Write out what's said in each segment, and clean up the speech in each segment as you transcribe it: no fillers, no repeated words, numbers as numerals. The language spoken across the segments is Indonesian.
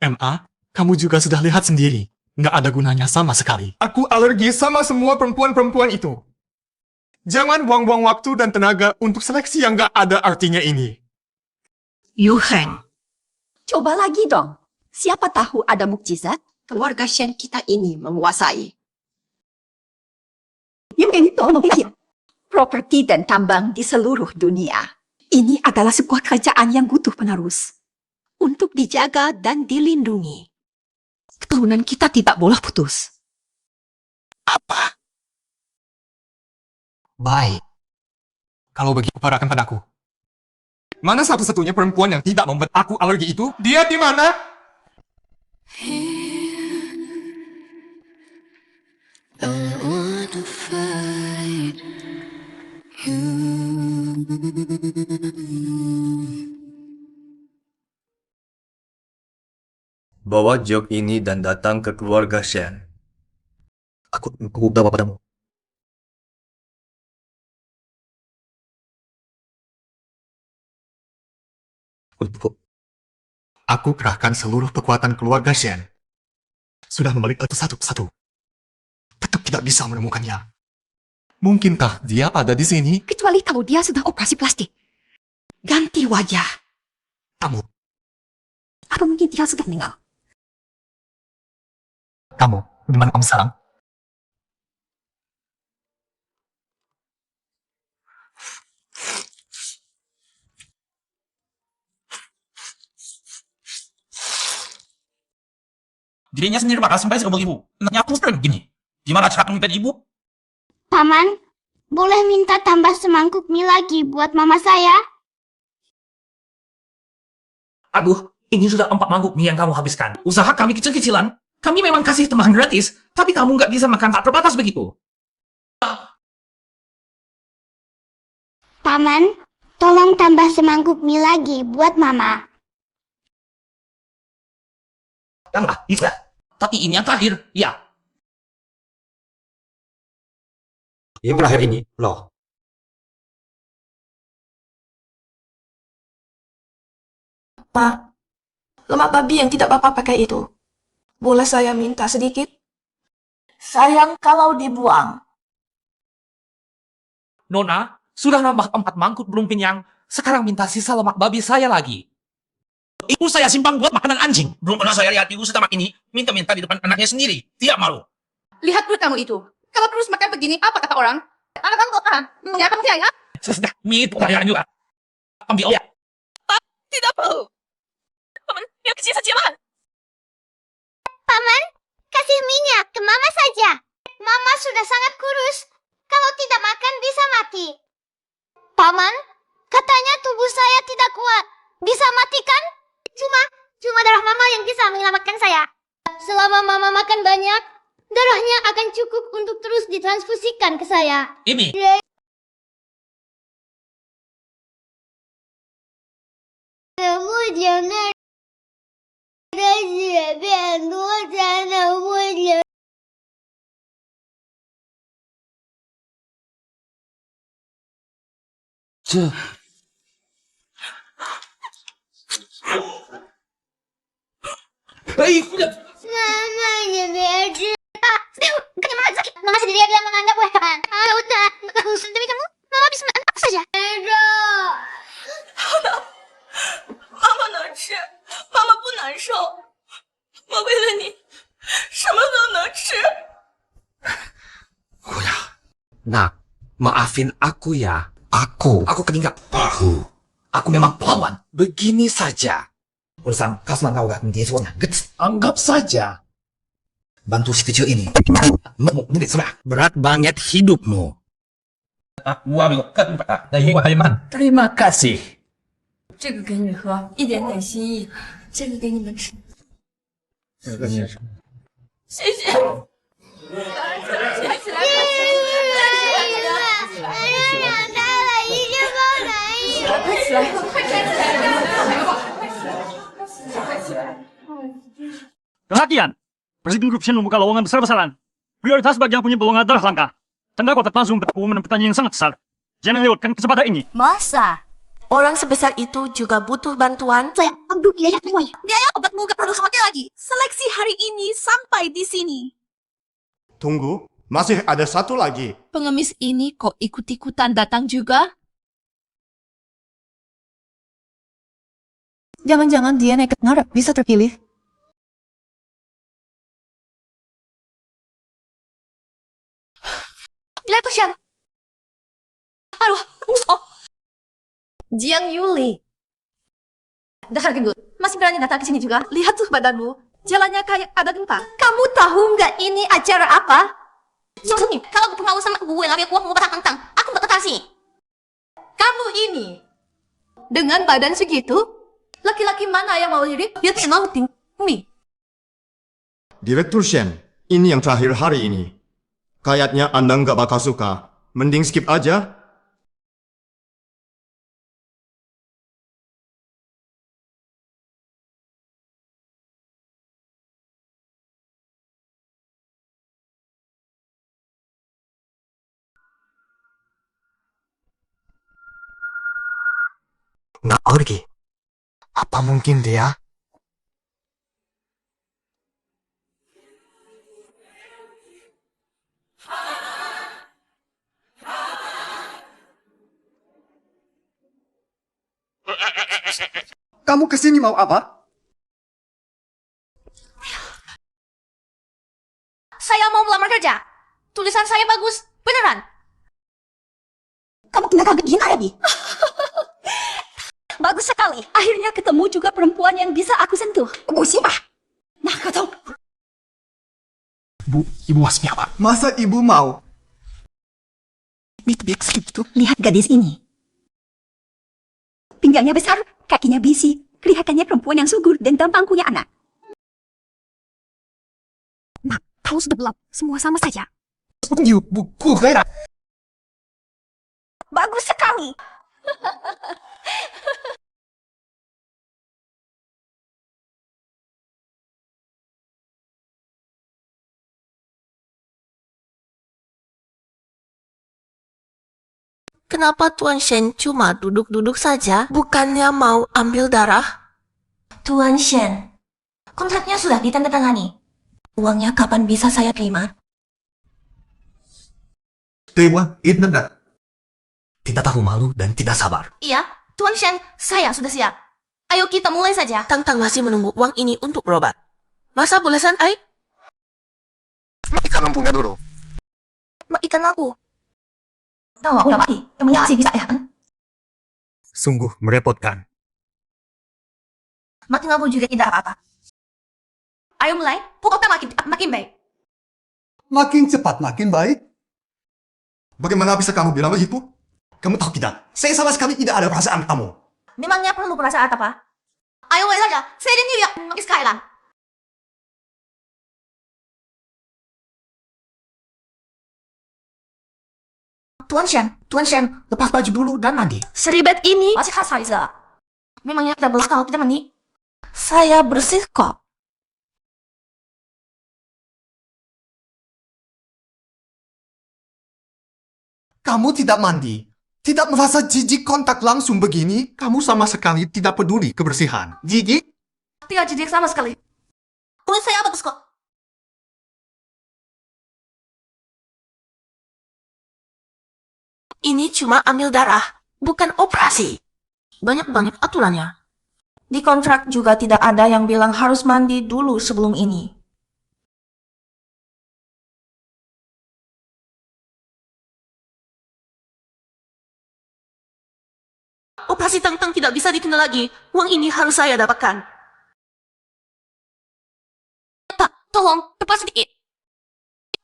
MA, kamu juga sudah lihat sendiri. Nggak ada gunanya sama sekali. Aku alergi sama semua perempuan-perempuan itu. Jangan buang-buang waktu dan tenaga untuk seleksi yang nggak ada artinya ini. Yu Heng, Coba lagi dong. Siapa tahu ada mukjizat keluarga Shen kita ini menguasai. Properti dan tambang di seluruh dunia. Ini adalah sebuah kerajaan yang butuh penerus. Untuk dijaga dan dilindungi. Keturunan kita tidak boleh putus. Apa? Baik. Kalau begitu, katakan padaku. Mana satu-satunya perempuan yang tidak membuat aku alergi itu? Dia di mana? Bawa jog ini dan datang ke keluarga Shen. Aku bawa padamu. Aku kerahkan seluruh kekuatan keluarga Shen. Sudah membalik itu satu persatu. Tetap tidak bisa menemukannya. Mungkinkah dia ada di sini? Kecuali kalau dia sudah operasi plastik. Ganti wajah. Kamu, Atau mungkin dia sudah meninggal. di mana kamu sekarang? Dirinya sendiri bakal sampai serobot ibu. Anaknya aku sekarang begini. Gimana cara memimpin ibu? Paman, boleh minta tambah semangkuk mie lagi buat mama saya? Aduh, ini sudah 4 mangkuk mie yang kamu habiskan. Usaha kami kecil-kecilan. Kami memang kasih tambahan gratis, tapi kamu nggak bisa makan tak terbatas begitu. Paman, tolong tambah semangkuk mie lagi buat mama. Tambah, bisa. Tapi ini yang terakhir, ya. Yang terakhir ini, loh. Pak, lemak babi yang tidak Bapak pakai itu. Boleh saya minta sedikit? Sayang kalau dibuang. Nona, sudah nambah 4 mangkuk belum kenyang. Sekarang minta sisa lemak babi saya lagi. Ibu saya simpan buat makanan anjing. Belum pernah saya lihat ibu setamak ini minta-minta di depan anaknya sendiri. Tidak malu. Lihat perut kamu itu. Kalau terus makan begini, apa kata orang? Anak kamu kok tahan? Ya, kamu ya? Sudah, mie itu perayaan juga. Ambil ya. Tidak perlu. Paman, yang kecil saja, Paman. Paman, kasih minyak ke mama saja. Mama sudah sangat kurus. Kalau tidak makan bisa mati. Paman, katanya tubuh saya tidak kuat. Bisa matikan? Cuma darah mama yang bisa menyelamatkan saya. Selama mama makan banyak, darahnya akan cukup untuk terus ditransfusikan ke saya. Ini. Kamu jangan Mama sakit. Mama sendiri yang menganggap wehan. Udah, nggak usah demi kamu. Mama bisa makan apa saja. Mama 能吃，妈妈不难受。我为了你，什么都能吃。 Oh ya. Nak, maafin aku ya. Aku ketinggalan. Aku memang pahlawan. Begini saja. Urusan kasman kau gak menjadi Anggap saja. Bantu si kecil ini. Menit sudah. Berat banget hidupmu. Terima kasih. 这个给你喝，一点点心意。这个给你们吃。谢谢。起来！快起来！快起来！ Perhatian! Presiden Grup Shen membuka lowongan besar-besaran. Prioritas bagi yang punya golongan darah langka. Tanda kotak langsung berhubungan dengan pertanyaan yang sangat besar. Jangan lewatkan kesempatan ini. Masa? Orang sebesar itu juga butuh bantuan. Saya ambil biaya semuanya. Biaya obatmu gak perlu khawatir lagi. Seleksi hari ini sampai di sini. Tunggu, masih ada satu lagi. Pengemis ini kok ikut-ikutan datang juga? Jangan-jangan dia nekat ngarep bisa terpilih. Lihat tuh, Shan. Aduh, oh. Jiang Yuli. Dasar gendut, masih berani datang ke sini juga? Lihat tuh badanmu, jalannya kayak ada gempa. Kamu tahu nggak ini acara apa? Sini, kalau pengawas sama gue ngambil kuah mau batang tentang, aku bakal sih. Kamu ini, dengan badan segitu, laki-laki mana yang mau lirik? Dia mau tinggi. Direktur Shen, ini yang terakhir hari ini. Kayaknya Anda nggak bakal suka. Mending skip aja. Nggak pergi. Apa mungkin dia? Kamu kesini mau apa? Saya mau melamar kerja. Tulisan saya bagus, beneran. Kamu kena kaget gini lagi. Bagus sekali. Akhirnya ketemu juga perempuan yang bisa aku sentuh. Bu siapa? Nah, kau tahu. Bu, ibu maksudnya apa? Masa ibu mau? Bik gitu. Lihat gadis ini. Pinggangnya besar, kakinya bisi. Kelihatannya perempuan yang subur dan gampang punya anak. Nah, kau sudah belum. Semua sama saja. Buku Vera. Bagus sekali. Kenapa Tuan Shen cuma duduk-duduk saja? Bukannya mau ambil darah? Tuan Shen, kontraknya sudah ditandatangani. Uangnya kapan bisa saya terima? Dewa, itu enggak. Tidak tahu malu dan tidak sabar. Iya, Tuan Shen, saya sudah siap. Ayo kita mulai saja. Tang-Tang masih menunggu uang ini untuk berobat. Masa belasan ai? Ikan lampunya dulu. Ikan aku. Tahu aku udah mati, emangnya masih bisa ya? Sungguh merepotkan. Mati ngaku juga tidak apa-apa. Ayo mulai, pokoknya makin baik. Makin cepat makin baik. Bagaimana bisa kamu bilang begitu? Kamu tahu tidak? Saya sama sekali tidak ada perasaan kamu. Memangnya perlu perasaan apa? Ayo mulai saja, saya dan Yuya, sekarang. Tuan Shen, Lepas baju dulu dan mandi. seribet ini masih khas Raiza. Memangnya kita belah kalau tidak mandi? Saya bersih kok. Kamu tidak mandi. Tidak merasa jijik kontak langsung begini? Kamu sama sekali tidak peduli kebersihan. Jijik? Tidak jijik sama sekali. Kulit saya bagus kok. Ini cuma ambil darah, bukan operasi. Banyak-banyak aturannya. Di kontrak juga tidak ada yang bilang harus mandi dulu sebelum ini. Operasi Tang-Tang tidak bisa ditunda lagi. Uang ini harus saya dapatkan. Pak, tolong, cepat sedikit.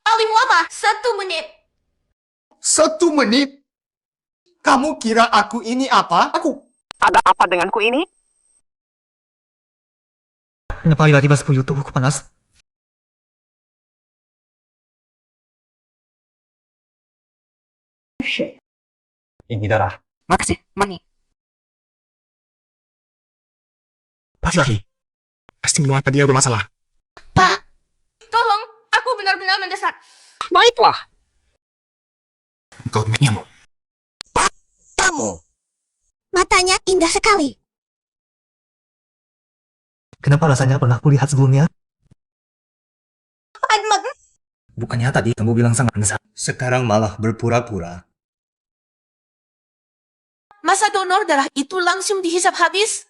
Paling lama, 1 menit. 1 menit? Kamu kira aku ini apa? Ada apa denganku ini? Kenapa tiba-tiba sepuluh tubuhku panas? Ini darah. Makasih, Mani. Laki-laki. Pasti mengapa dia bermasalah. Pak, tolong, aku benar-benar mendesak. Baiklah. Engkau nyamuk. Kamu! Matanya indah sekali. Kenapa rasanya pernah kulihat sebelumnya? Bukannya tadi kamu bilang sangat handsome. Sekarang malah berpura-pura. Masa donor darah itu langsung dihisap habis?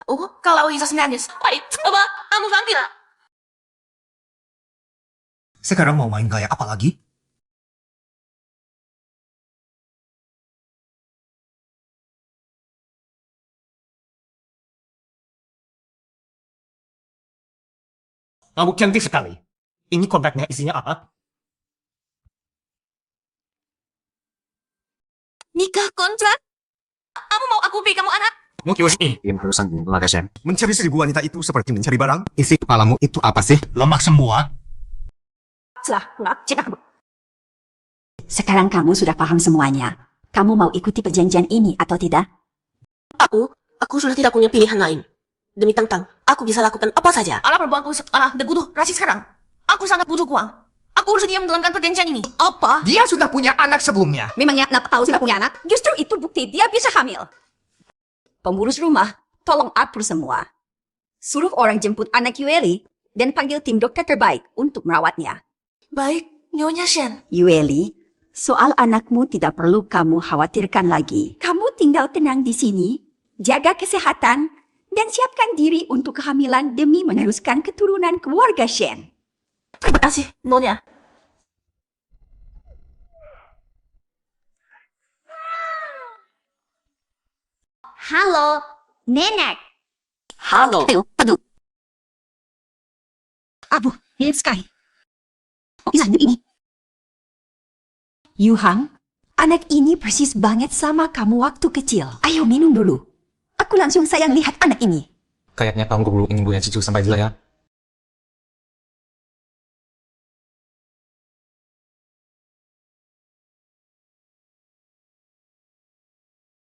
Oh, kalau hisap nangis. Baik, coba kamu panggil. Sekarang mau main kayak apa lagi? Kamu cantik sekali. Ini kontraknya isinya apa? Nikah kontrak? Kamu mau aku beri kamu anak? Tim perusahaan Keluarga Mencari seribu wanita itu seperti mencari barang. Isi kepalamu itu apa sih? Lemak semua. Sekarang kamu sudah paham semuanya. Kamu mau ikuti perjanjian ini atau tidak? Aku sudah tidak punya pilihan lain. Demi Tang-Tang, aku bisa lakukan apa saja. Alah perempuanku deguduh rasis sekarang. Aku sangat butuh uang. Aku harus diam menjalankan perjanjian ini. Apa? Dia sudah punya anak sebelumnya. Memangnya anak tahu sudah punya anak? Justru itu bukti dia bisa hamil. Pengurus rumah, tolong atur semua. Suruh orang jemput anak Yueli dan panggil tim dokter terbaik untuk merawatnya. Baik, Nyonya Shen. Yueli, soal anakmu tidak perlu kamu khawatirkan lagi. Kamu tinggal tenang di sini, jaga kesehatan, dan siapkan diri untuk kehamilan demi meneruskan keturunan keluarga Shen. Terima kasih, Nyonya. Halo, Nenek. Halo. Aduh. Abu, lihat sekali. Ilan ini. Yuhang, anak ini persis banget sama kamu waktu kecil. Ayo minum dulu. Aku langsung sayang lihat anak ini. Kayaknya kamu belum ingin punya cucu sampai gila ya.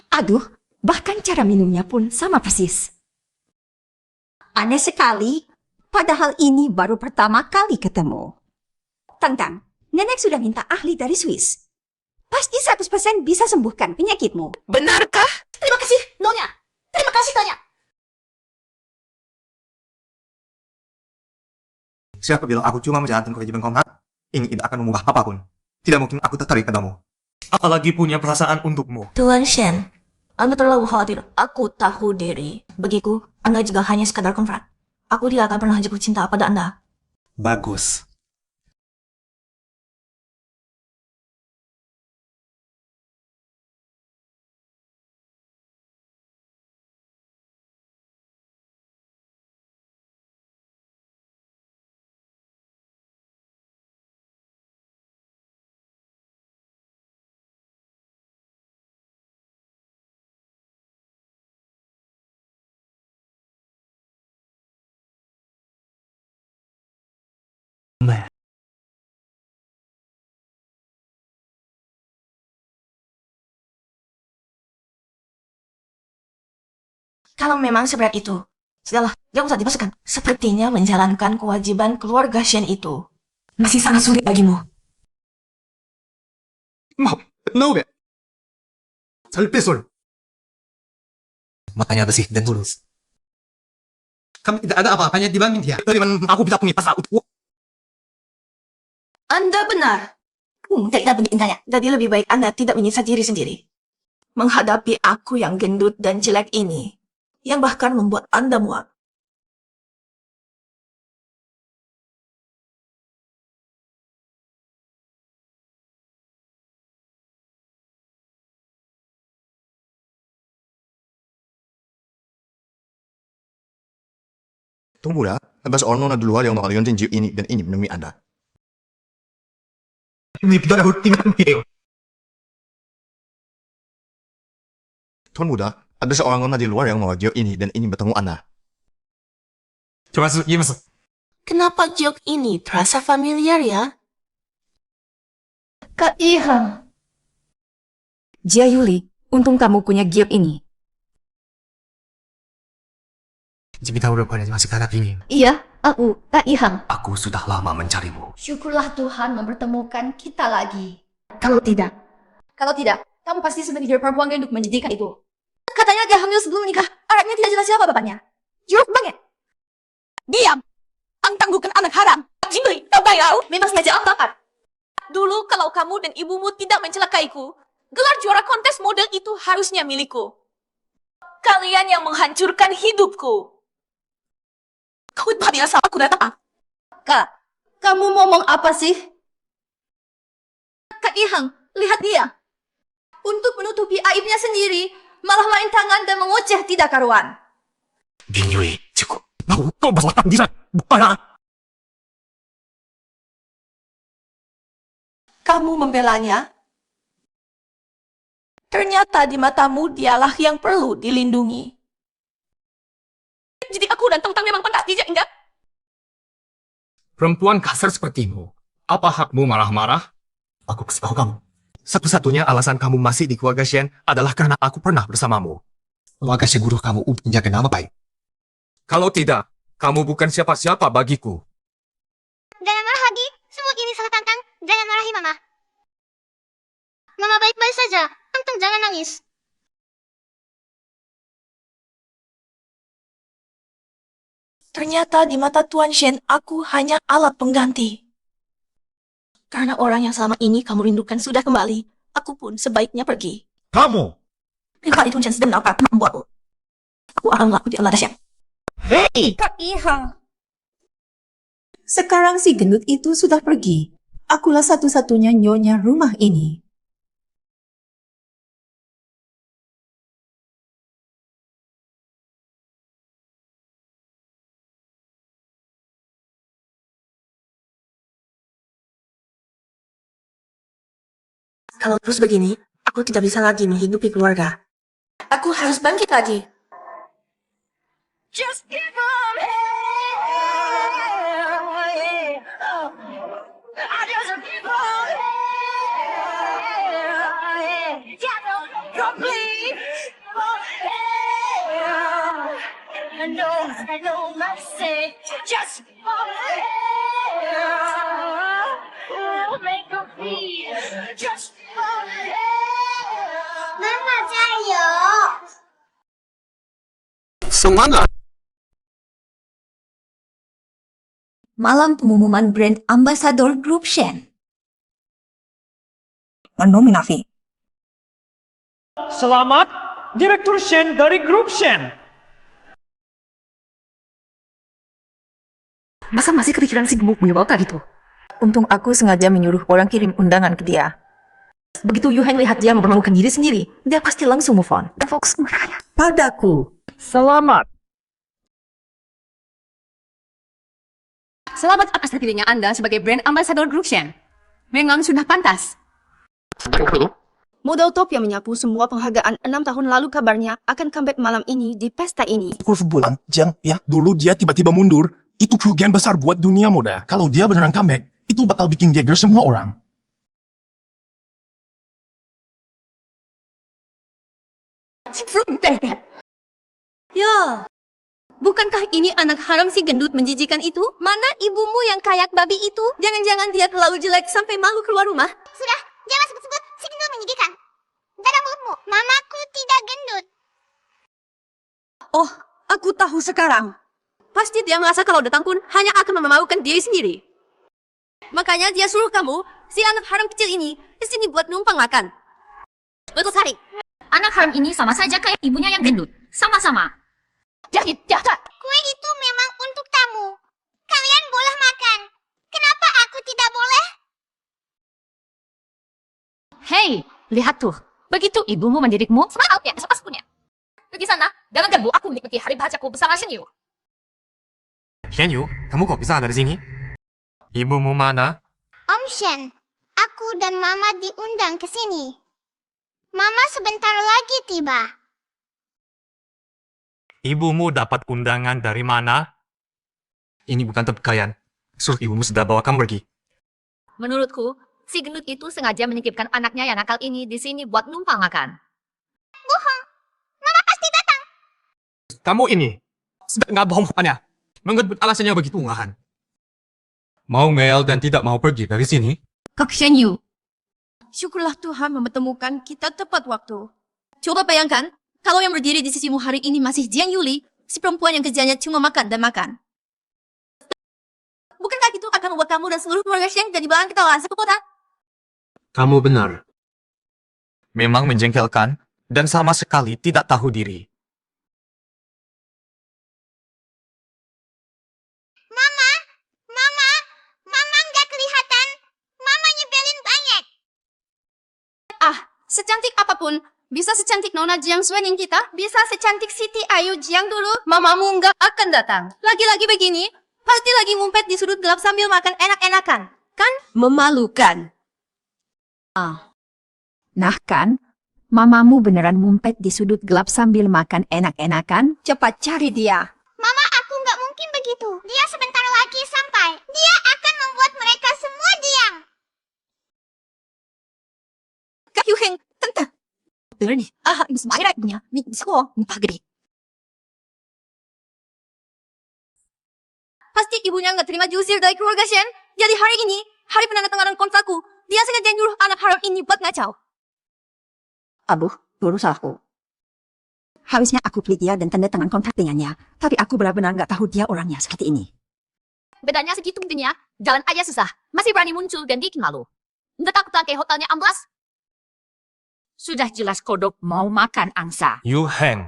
Aduh, bahkan cara minumnya pun sama persis. Aneh sekali, padahal ini baru pertama kali ketemu. Tang-Tang, Nenek sudah minta ahli dari Swiss. Pasti 100% bisa sembuhkan penyakitmu. Benarkah? Terima kasih, Nyonya. Terima kasih, Nyonya. Siapa bilang aku cuma menjalankan kewajiban kontrak? Ini tidak akan mengubah apapun. Tidak mungkin aku tertarik padamu. Apalagi punya perasaan untukmu. Tuan Shen, Anda terlalu khawatir. Aku tahu diri. Bagiku, Anda juga hanya sekadar kontrak. Aku tidak akan pernah jatuh cinta pada Anda. Bagus. Kalau memang seberat itu, sudahlah, jangan usah dipaksakan. Sepertinya menjalankan kewajiban keluarga Shen itu masih sangat sulit bagimu. No, Salpesul. Matanya bersih dan mulus. Kami tidak ada apa-apanya dibanding dia. Dari mana aku bisa punya pasal untuk Anda benar. Tidak begini. Jadi lebih baik Anda tidak menyiksa diri sendiri. Menghadapi aku yang gendut dan jelek ini, yang bahkan membuat Anda muak. Tunggu ya, ada seorang nona di luar yang mengalikan janji ini dan ini menemui Anda. Ini tidak ada tinggal video. Tuan muda, ada seorang nona di luar yang mengalikan ini dan ini bertemu Anda. Coba mas. Kenapa joke ini terasa familiar ya? Kak Ihang. Jia Yuli, untung kamu punya giok ini. Jadi tahu rupanya masih sekarang ini. Iya, aku, Kak Ihang. Aku sudah lama mencarimu. Syukurlah Tuhan mempertemukan kita lagi. Kalau tidak, Kalau tidak, kamu pasti sudah menjadi perempuan gendut menjadikan itu. Katanya dia hamil sebelum nikah. Anaknya tidak jelas siapa bapaknya. Jorok banget. Diam. Tang-tang bukan anak haram. Jimli, kau tahu? Memang sengaja om takat. Dulu kalau kamu dan ibumu tidak mencelakaiku, gelar juara kontes model itu harusnya milikku. Kalian yang menghancurkan hidupku. Kau biasa aku datang. Kak, kamu ngomong apa sih? Kak Ihang, lihat dia. Untuk menutupi aibnya sendiri, malah main tangan dan mengoceh tidak karuan. Binyui, cukup. Mau kau berlaku di sana. Bukan. Kamu membelanya? Ternyata di matamu dialah yang perlu dilindungi. Jadi aku dan Tang-Tang memang pantas dijak, enggak? Perempuan kasar sepertimu. Apa hakmu marah-marah? Aku kasih tahu kamu. Satu-satunya alasan kamu masih di keluarga Shen adalah karena aku pernah bersamamu. Keluarga Shen guru kamu untuk menjaga nama baik. Kalau tidak, kamu bukan siapa-siapa bagiku. Jangan marah lagi. Semua ini salah Tang-Tang. Jangan marahi Mama. Mama baik-baik saja. Tang-Tang jangan nangis. Ternyata di mata Tuan Shen, aku hanya alat pengganti. Karena orang yang selama ini kamu rindukan sudah kembali, aku pun sebaiknya pergi. Kamu! Kali Tuan Shen sedang melakukan membuatku. Aku akan melakukan Allah dahsyat. Hei! Kak Ihang. Sekarang si gendut itu sudah pergi. Akulah satu-satunya nyonya rumah ini. Kalau terus begini, aku tidak bisa lagi menghidupi keluarga. Aku harus bangkit lagi. Just give up. I just give up. Complete. I know my say. Just make a feel. Just Mama, jayo. Semangat! Malam pengumuman brand ambasador grup Shen. Menominasi. Selamat, Direktur Shen dari grup Shen. Masa masih kepikiran si gemuk punya bauta gitu? Untung aku sengaja menyuruh orang kirim undangan ke dia. Begitu Yu Heng lihat dia mempermalukan diri sendiri, dia pasti langsung move on. Dan fokus mereka. Padaku. Selamat. Selamat atas terpilihnya Anda sebagai brand ambassador grup Shen. Memang sudah pantas. Model top yang menyapu semua penghargaan 6 tahun lalu kabarnya akan comeback malam ini di pesta ini. Kurve bulan, Jang, ya, dulu dia tiba-tiba mundur. Itu kerugian besar buat dunia muda. Kalau dia beneran comeback, itu bakal bikin geger semua orang. Ya, bukankah ini anak haram si gendut menjijikan itu? Mana ibumu yang kayak babi itu? Jangan-jangan dia terlalu jelek sampai malu keluar rumah? Sudah, jangan sebut-sebut. Si gendut menyedihkan. Dadah mulutmu. Mamaku tidak gendut. Oh, aku tahu sekarang. Pasti dia merasa kalau datang pun hanya akan memalukan diri sendiri. Makanya dia suruh kamu, si anak haram kecil ini, di sini buat numpang makan. Betul sekali. Anak haram ini sama saja kayak ibunya yang gendut. Sama-sama. Jadi jahat. Kue itu memang untuk tamu. Kalian boleh makan. Kenapa aku tidak boleh? Hei, lihat tuh. Begitu ibumu mendidikmu, semangat ya, sepaskunya. Pergi sana, jangan ganggu aku menikmati hari bahagiaku bersama Shen Yu. Shen Yu, kamu kok bisa ada di sini? Ibumu mana? Om Shen, aku dan Mama diundang ke sini. Mama sebentar lagi tiba. Ibumu dapat undangan dari mana? Ini bukan tempat kalian. Suruh ibumu sudah bawa kamu pergi. Menurutku, si gendut itu sengaja menitipkan anaknya yang nakal ini di sini buat numpang makan. Bohong. Mama pasti datang. Kamu ini sudah nggak bohong rupanya. Mengebut alasannya begitu unggahan. Mau ngeyel dan tidak mau pergi dari sini? Kak Shen Yu. Syukurlah Tuhan mempertemukan kita tepat waktu. Coba bayangkan, Kalau yang berdiri di sisimu hari ini masih Jiang Yuli, si perempuan yang kerjanya cuma makan dan makan. Bukankah itu akan membuat kamu dan seluruh keluarga Sheng jadi bahan ketawaan satu kota? Kamu benar. Memang menjengkelkan dan sama sekali tidak tahu diri. Mama, Mama, Mama nggak kelihatan. Mama nyebelin banget. Secantik apapun, bisa secantik Nona Jiang Suening kita, bisa secantik Siti Ayu Jiang dulu, mamamu nggak akan datang. Lagi-lagi begini, pasti lagi ngumpet di sudut gelap sambil makan enak-enakan. Kan memalukan. Nah kan, mamamu beneran ngumpet di sudut gelap sambil makan enak-enakan? Cepat cari dia. Mama, aku nggak mungkin begitu. Dia sebentar lagi sampai. Dia akan membuat mereka semua diam. Kak Yuheng, tante. Bener nih, ini semua punya, ini sekolah, ini pagri. Pasti ibunya nggak terima diusir dari keluarga Shen. Jadi hari ini, hari penandatanganan kontrakku, dia sengaja nyuruh anak haram ini buat ngacau. Abu, lurus aku. Harusnya aku pilih dia dan tanda tangan kontrak dengannya. Tapi aku benar-benar nggak tahu dia orangnya seperti ini. Bedanya segitu mungkinnya, jalan aja susah. Masih berani muncul dan bikin malu. Nggak takut tangke hotelnya amblas? Sudah jelas kodok mau makan angsa. Yu Heng.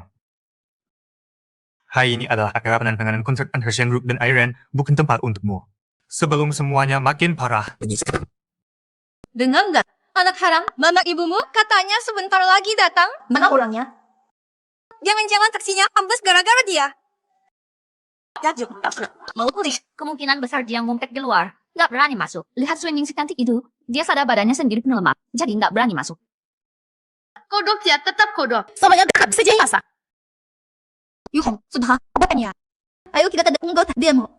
Hari ini adalah acara penandatanganan kontrak antara Shen Group dan Iron, bukan tempat untukmu. Sebelum semuanya makin parah. Dengar nggak? Anak haram, mama ibumu katanya sebentar lagi datang. Mana orangnya? Jangan-jangan taksinya amblas gara-gara dia. Mau tulis, kemungkinan besar dia ngumpet di luar. Nggak berani masuk. Lihat Suening secantik itu, dia sadar badannya sendiri penuh lemak, jadi nggak berani masuk. Kodok ya, tetap kodok. Sama yang gak bisa jadi masa. Yuhong, sudah, katanya. Ayo kita tanda anggota demo.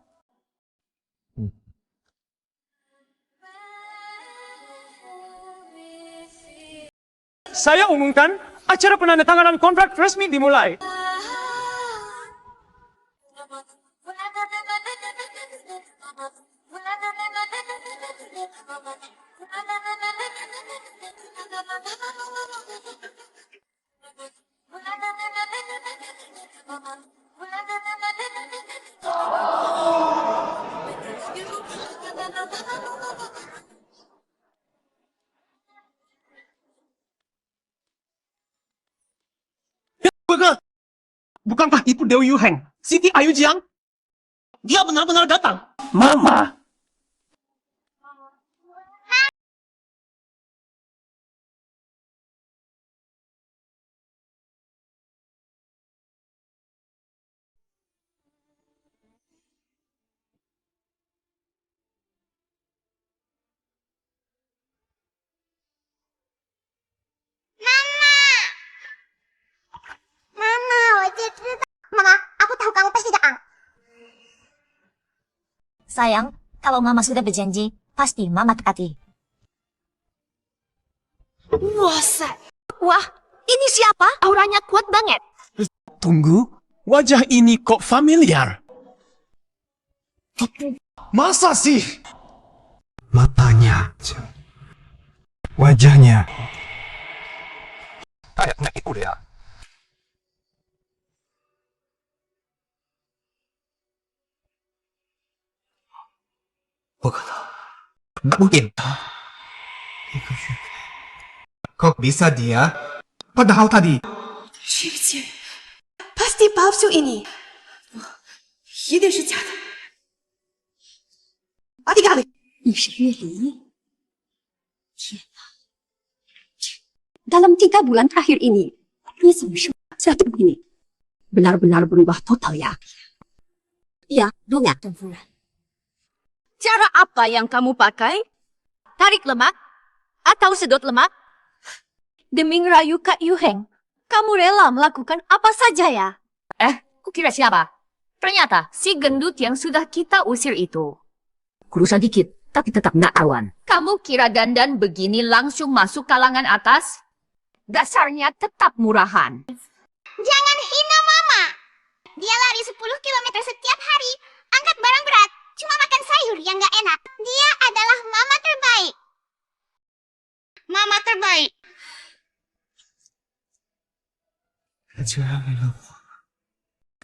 Saya umumkan, acara penandatanganan kontrak resmi dimulai. Bukankah itu Dewi Yu Heng, Siti Ayu Jiang? Dia benar-benar datang. Mama. Mama, aku tahu kamu pasti datang. Sayang, kalau mama sudah berjanji, pasti mama tekati. Wah, ini siapa? Auranya kuat banget. Tunggu, wajah ini kok familiar. Masa sih? Matanya. Wajahnya. Kayaknya itu dia. Bukan. Nggak mungkin. Kok bisa dia? Padahal tadi. Pasti palsu ini. Ini假的. Kali. Dalam 3 bulan terakhir ini, satu ini benar-benar berubah total ya. Iya, dunia. Cara apa yang kamu pakai? Tarik lemak? Atau sedot lemak? Demi ngerayu Kak Yuheng, kamu rela melakukan apa saja ya? Kukira siapa? Ternyata si gendut yang sudah kita usir itu. Kurusan dikit, tapi tetap nggak awan. Kamu kira dandan begini langsung masuk kalangan atas? Dasarnya tetap murahan. Jangan hina Mama. Dia lari 10 km setiap hari, angkat barang berat, cuma makan sayur yang gak enak. Dia adalah mama terbaik. Mama terbaik.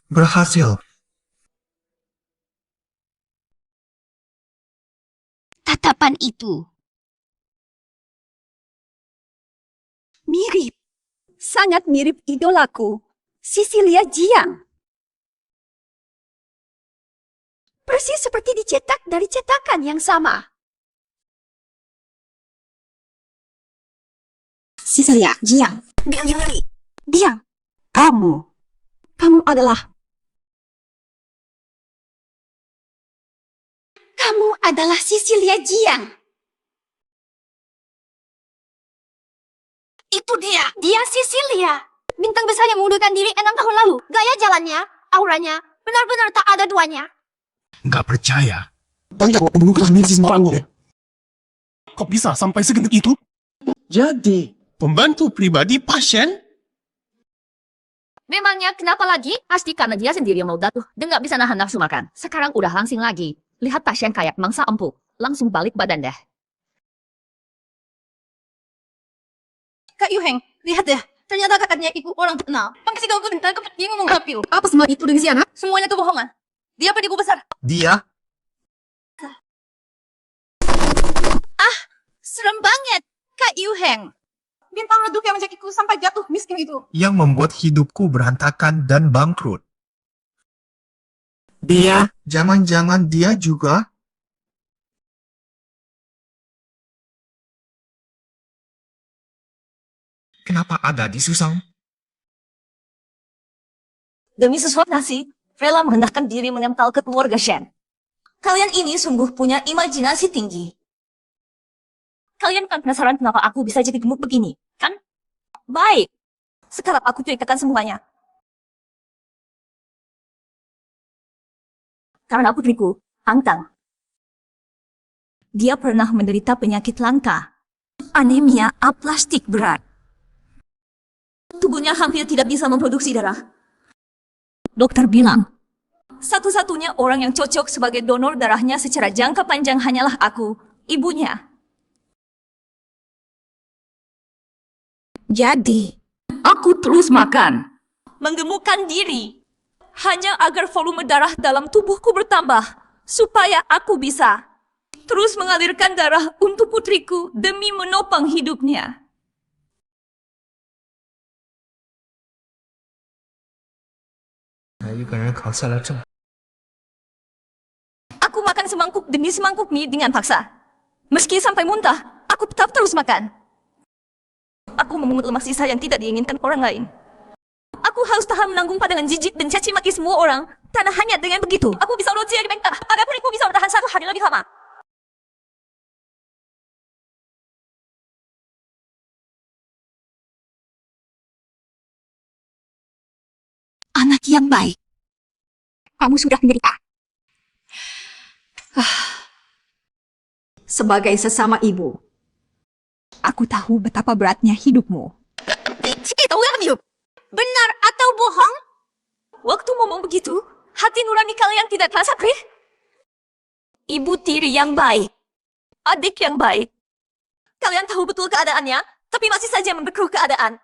Berhasil. Tatapan itu. Mirip. Sangat mirip idolaku, Cecilia Jiang. Persis seperti dicetak dari cetakan yang sama. Cecilia Jiang. Jiang. Kamu adalah Cecilia Jiang. Itu dia. Dia Cecilia. Bintang besar yang mengundurkan diri 6 tahun lalu. Gaya jalannya, auranya, benar-benar tak ada duanya. Nggak percaya. Banyak pembunuh kelas di Semarang. Kok bisa sampai segenap itu? Jadi, pembantu pribadi pasien? Memangnya kenapa lagi? Pasti karena dia sendiri yang mau datuh dan nggak bisa nahan nafsu makan. Sekarang udah langsing lagi. Lihat pasien kayak mangsa empuk. Langsung balik badan deh. Kak Yuheng, lihat deh. Ternyata kakaknya ibu orang terkenal. Pangkasi kau dan tangkap dia ngomong hapil. Apa semua itu dari Siana? Semuanya kebohongan. Dia penipu besar. Dia? Serem banget, Kak Yuheng. Bintang redup yang menjakiku sampai jatuh miskin itu. Yang membuat hidupku berantakan dan bangkrut. Dia? Jangan-jangan dia juga? Kenapa ada di Susang? Demi sesuatu nasi, rela merendahkan diri menempel ke keluarga Shen. Kalian ini sungguh punya imajinasi tinggi. Kalian kan penasaran kenapa aku bisa jadi gemuk begini, kan? Baik. Sekarang aku ceritakan semuanya. Karena putriku, Angtang. Dia pernah menderita penyakit langka. Anemia aplastik berat. Tubuhnya hampir tidak bisa memproduksi darah. Dokter bilang, satu-satunya orang yang cocok sebagai donor darahnya secara jangka panjang hanyalah aku, ibunya. Jadi, aku terus makan. Menggemukkan diri. Hanya agar volume darah dalam tubuhku bertambah. Supaya aku bisa terus mengalirkan darah untuk putriku demi menopang hidupnya. Aku makan semangkuk demi semangkuk mie dengan paksa. Meski sampai muntah, aku tetap terus makan. Aku memungut lemak sisa yang tidak diinginkan orang lain. Aku harus tahan menanggung pandangan jijik dan caci maki semua orang. Karena hanya dengan begitu, aku bisa logik di bengkak agar putriku bisa bertahan 1 hari lebih lama. Anak yang baik. Kamu sudah menderita. Sebagai sesama ibu, aku tahu betapa beratnya hidupmu. Benar atau bohong? Waktu ngomong begitu, hati nurani kalian tidak terasa perih? Ibu tiri yang baik. Adik yang baik. Kalian tahu betul keadaannya, tapi masih saja membeku keadaan.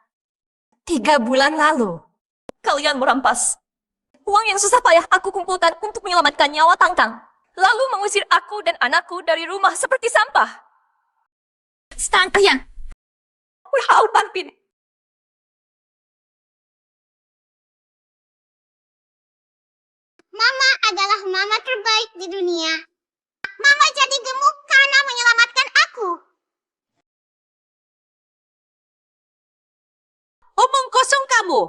3 bulan lalu, kalian merampas uang yang susah payah aku kumpulkan untuk menyelamatkan nyawa Tangtang. Lalu mengusir aku dan anakku dari rumah seperti sampah. Stang kalian. Wahau Panpin. Mama adalah mama terbaik di dunia. Mama jadi gemuk karena menyelamatkan aku. Omong kosong kamu.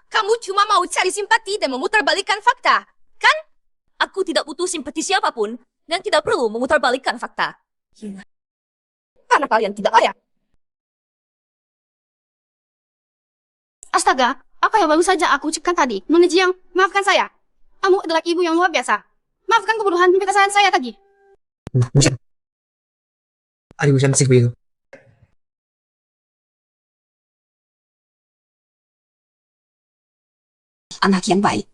Kamu cuma mau cari simpati dan memutarbalikkan fakta, kan? Aku tidak butuh simpati siapapun dan tidak perlu memutarbalikkan fakta. Karena kalian tidak layak. Astaga, apa yang baru saja aku ucapkan tadi? Nona Jiang, maafkan saya. Kamu adalah ibu yang luar biasa. Maafkan kebodohan dan kesalahan saya tadi. Bukan. Ayo, bukan sih begitu. Anak yang baik.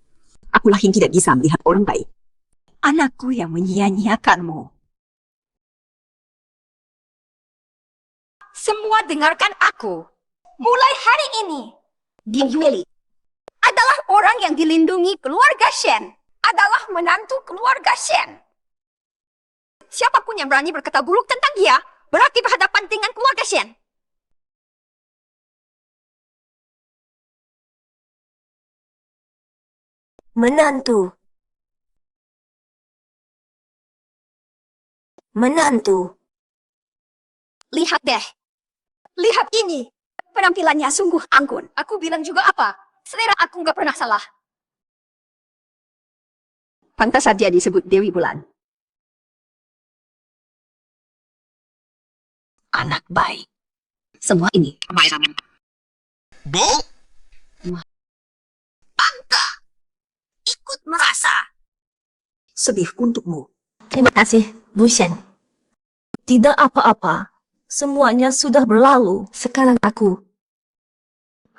Akulah yang tidak bisa melihat orang baik. Anakku yang menyia-nyiakanmu. Semua dengarkan aku. Mulai hari ini, Dia Yueli, adalah orang yang dilindungi keluarga Shen. Adalah menantu keluarga Shen. Siapapun yang berani berkata buruk tentang dia, berarti berhadapan dengan keluarga Shen. Menantu. Menantu. Lihat deh. Lihat ini. Penampilannya sungguh anggun. Aku bilang juga apa? Selera aku nggak pernah salah. Pantas saja disebut Dewi Bulan. Anak baik. Semua ini. Bu? Bangga. Ikut merasa. Sedih untukmu. Terima kasih, Bu Shen. Tidak apa-apa. Semuanya sudah berlalu. Sekarang aku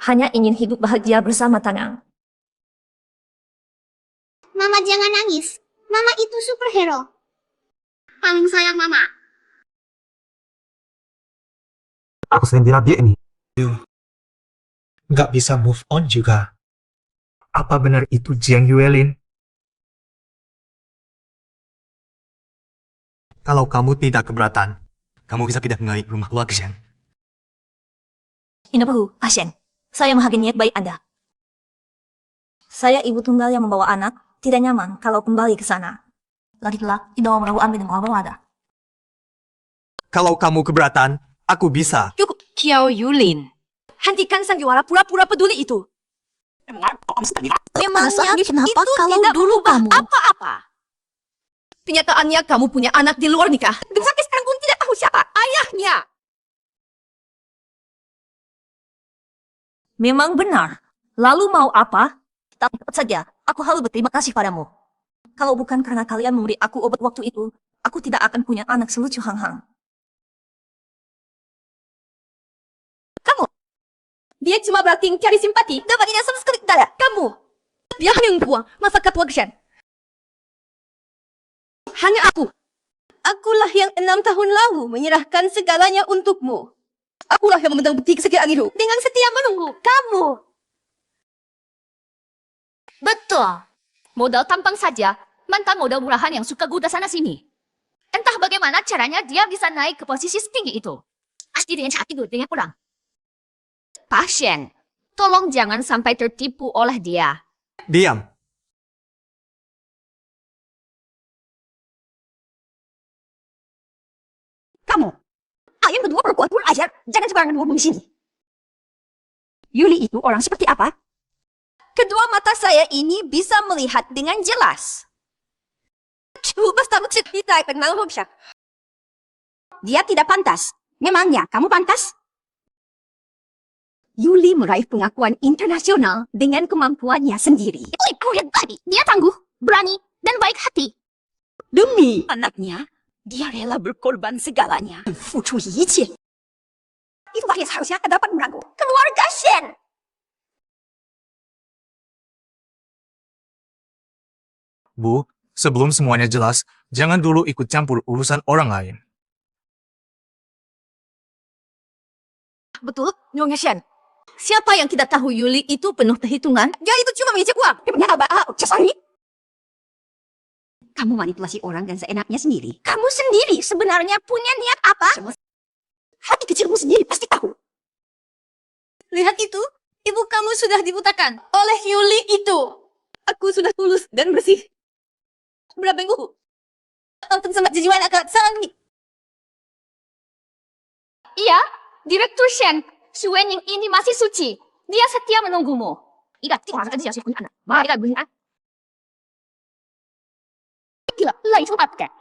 hanya ingin hidup bahagia bersama Tangang. Mama jangan nangis. Mama itu superhero. Paling sayang Mama. Aku sendiri dia ini. Nggak bisa move on juga. Apa benar itu Jiang Yuelin? Kalau kamu tidak keberatan, kamu bisa pindah ke rumah keluarga Shen. Tidak perlu, Pasien. Saya menghargai niat baik Anda. Saya ibu tunggal yang membawa anak, tidak nyaman kalau kembali ke sana. Lagi-lagi tidak mau ambil dengan ada. Kalau kamu keberatan, aku bisa. Cukup, Qiao Yulin. Hentikan sandiwara pura-pura peduli itu. Memangnya kenapa itu kalau tidak dulu berubah kamu- apa-apa? Kenyataannya kamu punya anak di luar nikah. Dan sampai sekarang pun tidak tahu siapa ayahnya. Memang benar. Lalu mau apa? Tapi cepat saja, aku harus berterima kasih padamu. Kalau bukan karena kalian memberi aku obat waktu itu, aku tidak akan punya anak selucu Hang Hang. Kamu. Dia cuma berarti cari simpati. Dapat tidak sama sekali tidak ada. Kamu. Dia hanya buang masa ketua Geshen. Hanya aku. Akulah yang 6 tahun lalu menyerahkan segalanya untukmu. Akulah yang memegang bukti kesekian itu dengan setia menunggu kamu. Betul. Modal tampang saja, mantan modal murahan yang suka goda sana-sini. Entah bagaimana caranya dia bisa naik ke posisi setinggi itu. Pasti dengan cara tidur dengan orang. Pasien, tolong jangan sampai tertipu oleh dia. Diam. Kamu. Kalian berdua berkuat pun ajar. Jangan sembarangan ngomong di sini. Yuli itu orang seperti apa? Kedua mata saya ini bisa melihat dengan jelas. Dia tidak pantas. Memangnya kamu pantas? Yuli meraih pengakuan internasional dengan kemampuannya sendiri. Itu lihat tadi. Dia tangguh, berani, dan baik hati. Demi anaknya, dia rela berkorban segalanya. Fucu yiqie. Itulah yang seharusnya dapat merangkul keluarga Shen. Bu, sebelum semuanya jelas, jangan dulu ikut campur urusan orang lain. Betul, Nyonya Shen. Siapa yang tidak tahu Yuli itu penuh perhitungan? Dia itu cuma mengejek uang. Kamu manipulasi orang dan seenaknya sendiri. Kamu sendiri sebenarnya punya niat apa? Hati kecilmu sendiri pasti tahu. Lihat itu, ibu kamu sudah dibutakan oleh Yuli itu. Aku sudah tulus dan bersih. Berapa minggu? Nonton sama jijiwan agak sangi. Iya, Direktur Shen, Xu Wenying ini masih suci. Dia setia menunggumu. Ingat, tidak dia punya anak. Mari kita punya anak. Gila, lain cepat kan?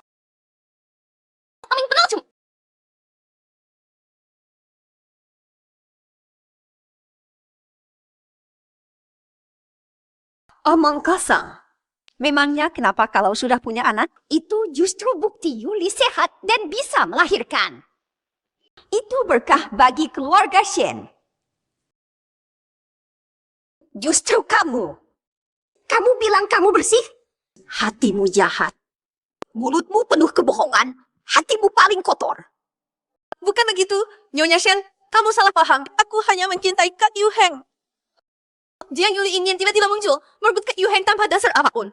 Amin penuh cuma. Omong kosong. Memangnya kenapa kalau sudah punya anak, itu justru bukti Yuli sehat dan bisa melahirkan. Itu berkah bagi keluarga Shen. Justru kamu. Kamu bilang kamu bersih? Hatimu jahat. Mulutmu penuh kebohongan. Hatimu paling kotor. Bukan begitu, Nyonya Shen. Kamu salah paham. Aku hanya mencintai Kak Yu Heng. Dia Yuli ini yang tiba-tiba muncul, merebut Kak Yuheng tanpa dasar apapun.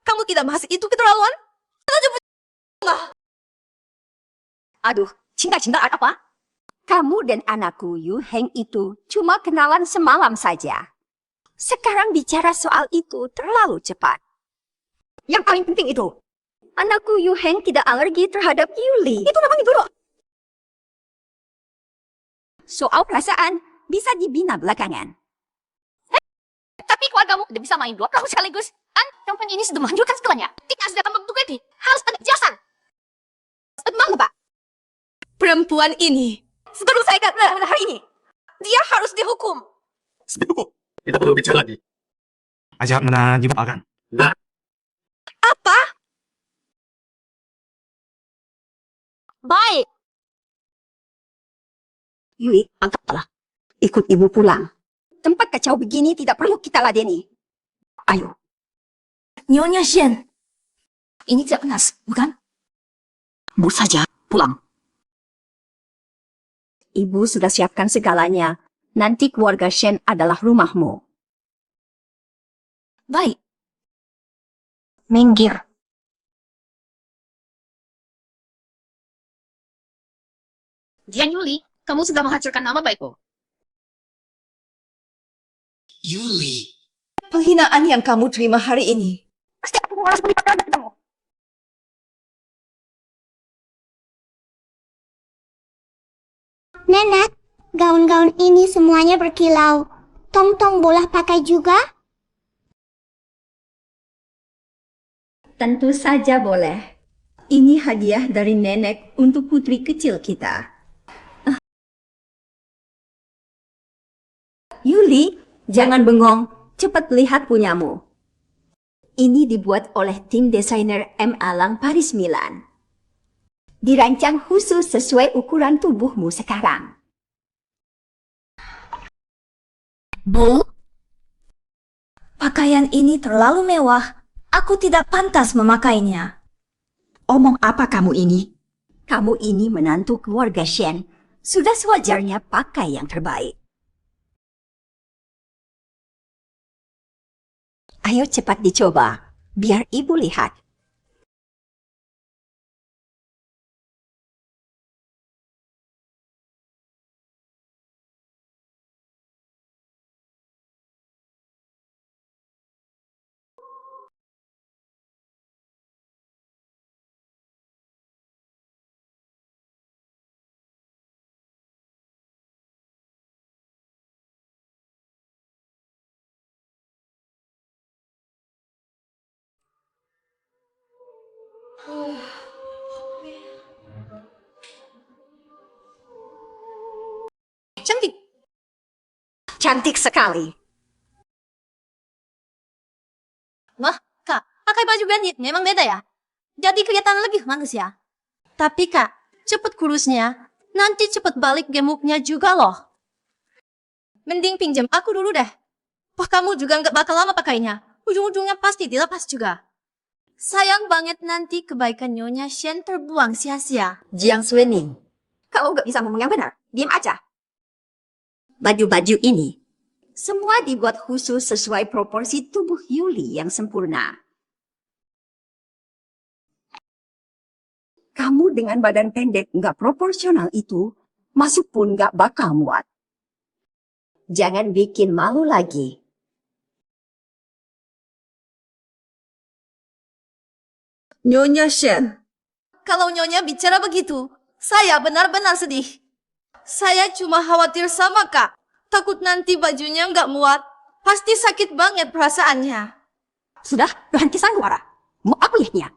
Kamu tidak bahas itu keterlaluan? Aduh, cinta-cintaan apa? Kamu dan anakku Yu Heng itu cuma kenalan semalam saja. Sekarang bicara soal itu terlalu cepat. Yang paling penting itu, anakku Yu Heng tidak alergi terhadap Yuli. Itu namanya dulu. Soal perasaan bisa dibina belakangan. Tapi keluargamu tidak bisa main dua perahu sekaligus. Kan perempuan ini sudah menghancurkan segalanya. Tidak sedang membentuk ini. Harus ada kejelasan. Emang Pak? Perempuan ini sudah saya katakan hari ini. Dia harus dihukum. Kita perlu bicara lagi. Ajak mana akan. Apa? Baik. Yuli, angkatlah. Ikut ibu pulang. Tempat kacau begini tidak perlu kita ladeni. Ayo. Nyonya Shen. Ini tidak panas, bukan? Bu saja, pulang. Ibu sudah siapkan segalanya. Nanti keluarga Shen adalah rumahmu. Baik. Minggir. Dian Yuli, kamu sudah menghancurkan nama baikku. Yuli. Penghinaan yang kamu terima hari ini. Pasti aku harus melibatkan kamu. Nenek, gaun-gaun ini semuanya berkilau. Tong-tong boleh pakai juga? Tentu saja boleh. Ini hadiah dari nenek untuk putri kecil kita. Yuli, jangan bengong. Cepat lihat punyamu. Ini dibuat oleh tim desainer M. Alang Paris Milan. Dirancang khusus sesuai ukuran tubuhmu sekarang. Bu, pakaian ini terlalu mewah. Aku tidak pantas memakainya. Omong apa kamu ini? Kamu ini menantu keluarga Shen. Sudah sewajarnya pakai yang terbaik. Ayo cepat dicoba, biar ibu lihat. Cantik. Cantik sekali. Wah, Kak, pakai baju bandit memang beda ya? Jadi kelihatan lebih manusia. Tapi Kak, cepet kurusnya, nanti cepet balik gemuknya juga loh. Mending pinjam aku dulu deh. Wah, kamu juga nggak bakal lama pakainya. Ujung-ujungnya pasti dilepas juga. Sayang banget nanti kebaikan Nyonya Shen terbuang sia-sia. Jiang Suening, kalau nggak bisa ngomong yang benar, diam aja. Baju-baju ini, semua dibuat khusus sesuai proporsi tubuh Yuli yang sempurna. Kamu dengan badan pendek nggak proporsional itu, masuk pun nggak bakal muat. Jangan bikin malu lagi. Nyonya Shen. Kalau Nyonya bicara begitu, saya benar-benar sedih. Saya cuma khawatir sama Kak. Takut nanti bajunya nggak muat. Pasti sakit banget perasaannya. Sudah, berhenti sandiwara. Mau aku lihatnya?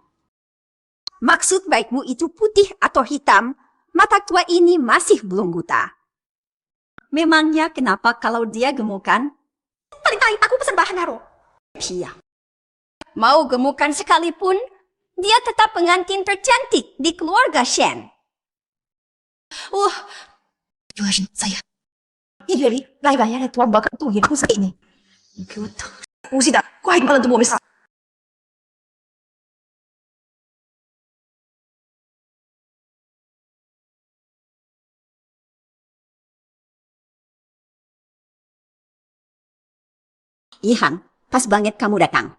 Maksud baikmu itu putih atau hitam, mata tua ini masih belum buta. Memangnya kenapa kalau dia gemukan? Paling-paling aku pesan bahan haro. Iya. Mau gemukan sekalipun, dia tetap pengantin tercantik di keluarga Shen. Jualan saya. Ini dari raya-raya tuan bakal tuh yang khusus ini. Usida, kuai malam tuh mau misal. Ihan, pas banget kamu datang.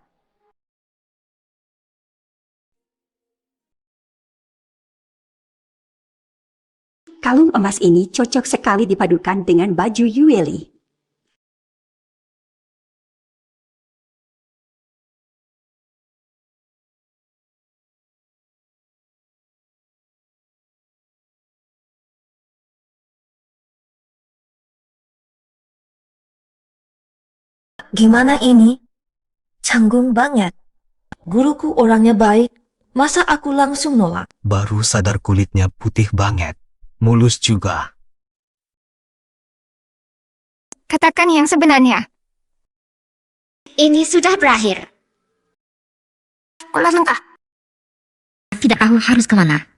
Kalung emas ini cocok sekali dipadukan dengan baju Yueli. Gimana ini? Canggung banget. Guruku orangnya baik, masa aku langsung nolak? Baru sadar kulitnya putih banget. Mulus juga. Katakan yang sebenarnya. Ini sudah berakhir. Sekolah langkah. Tidak tahu harus kemana.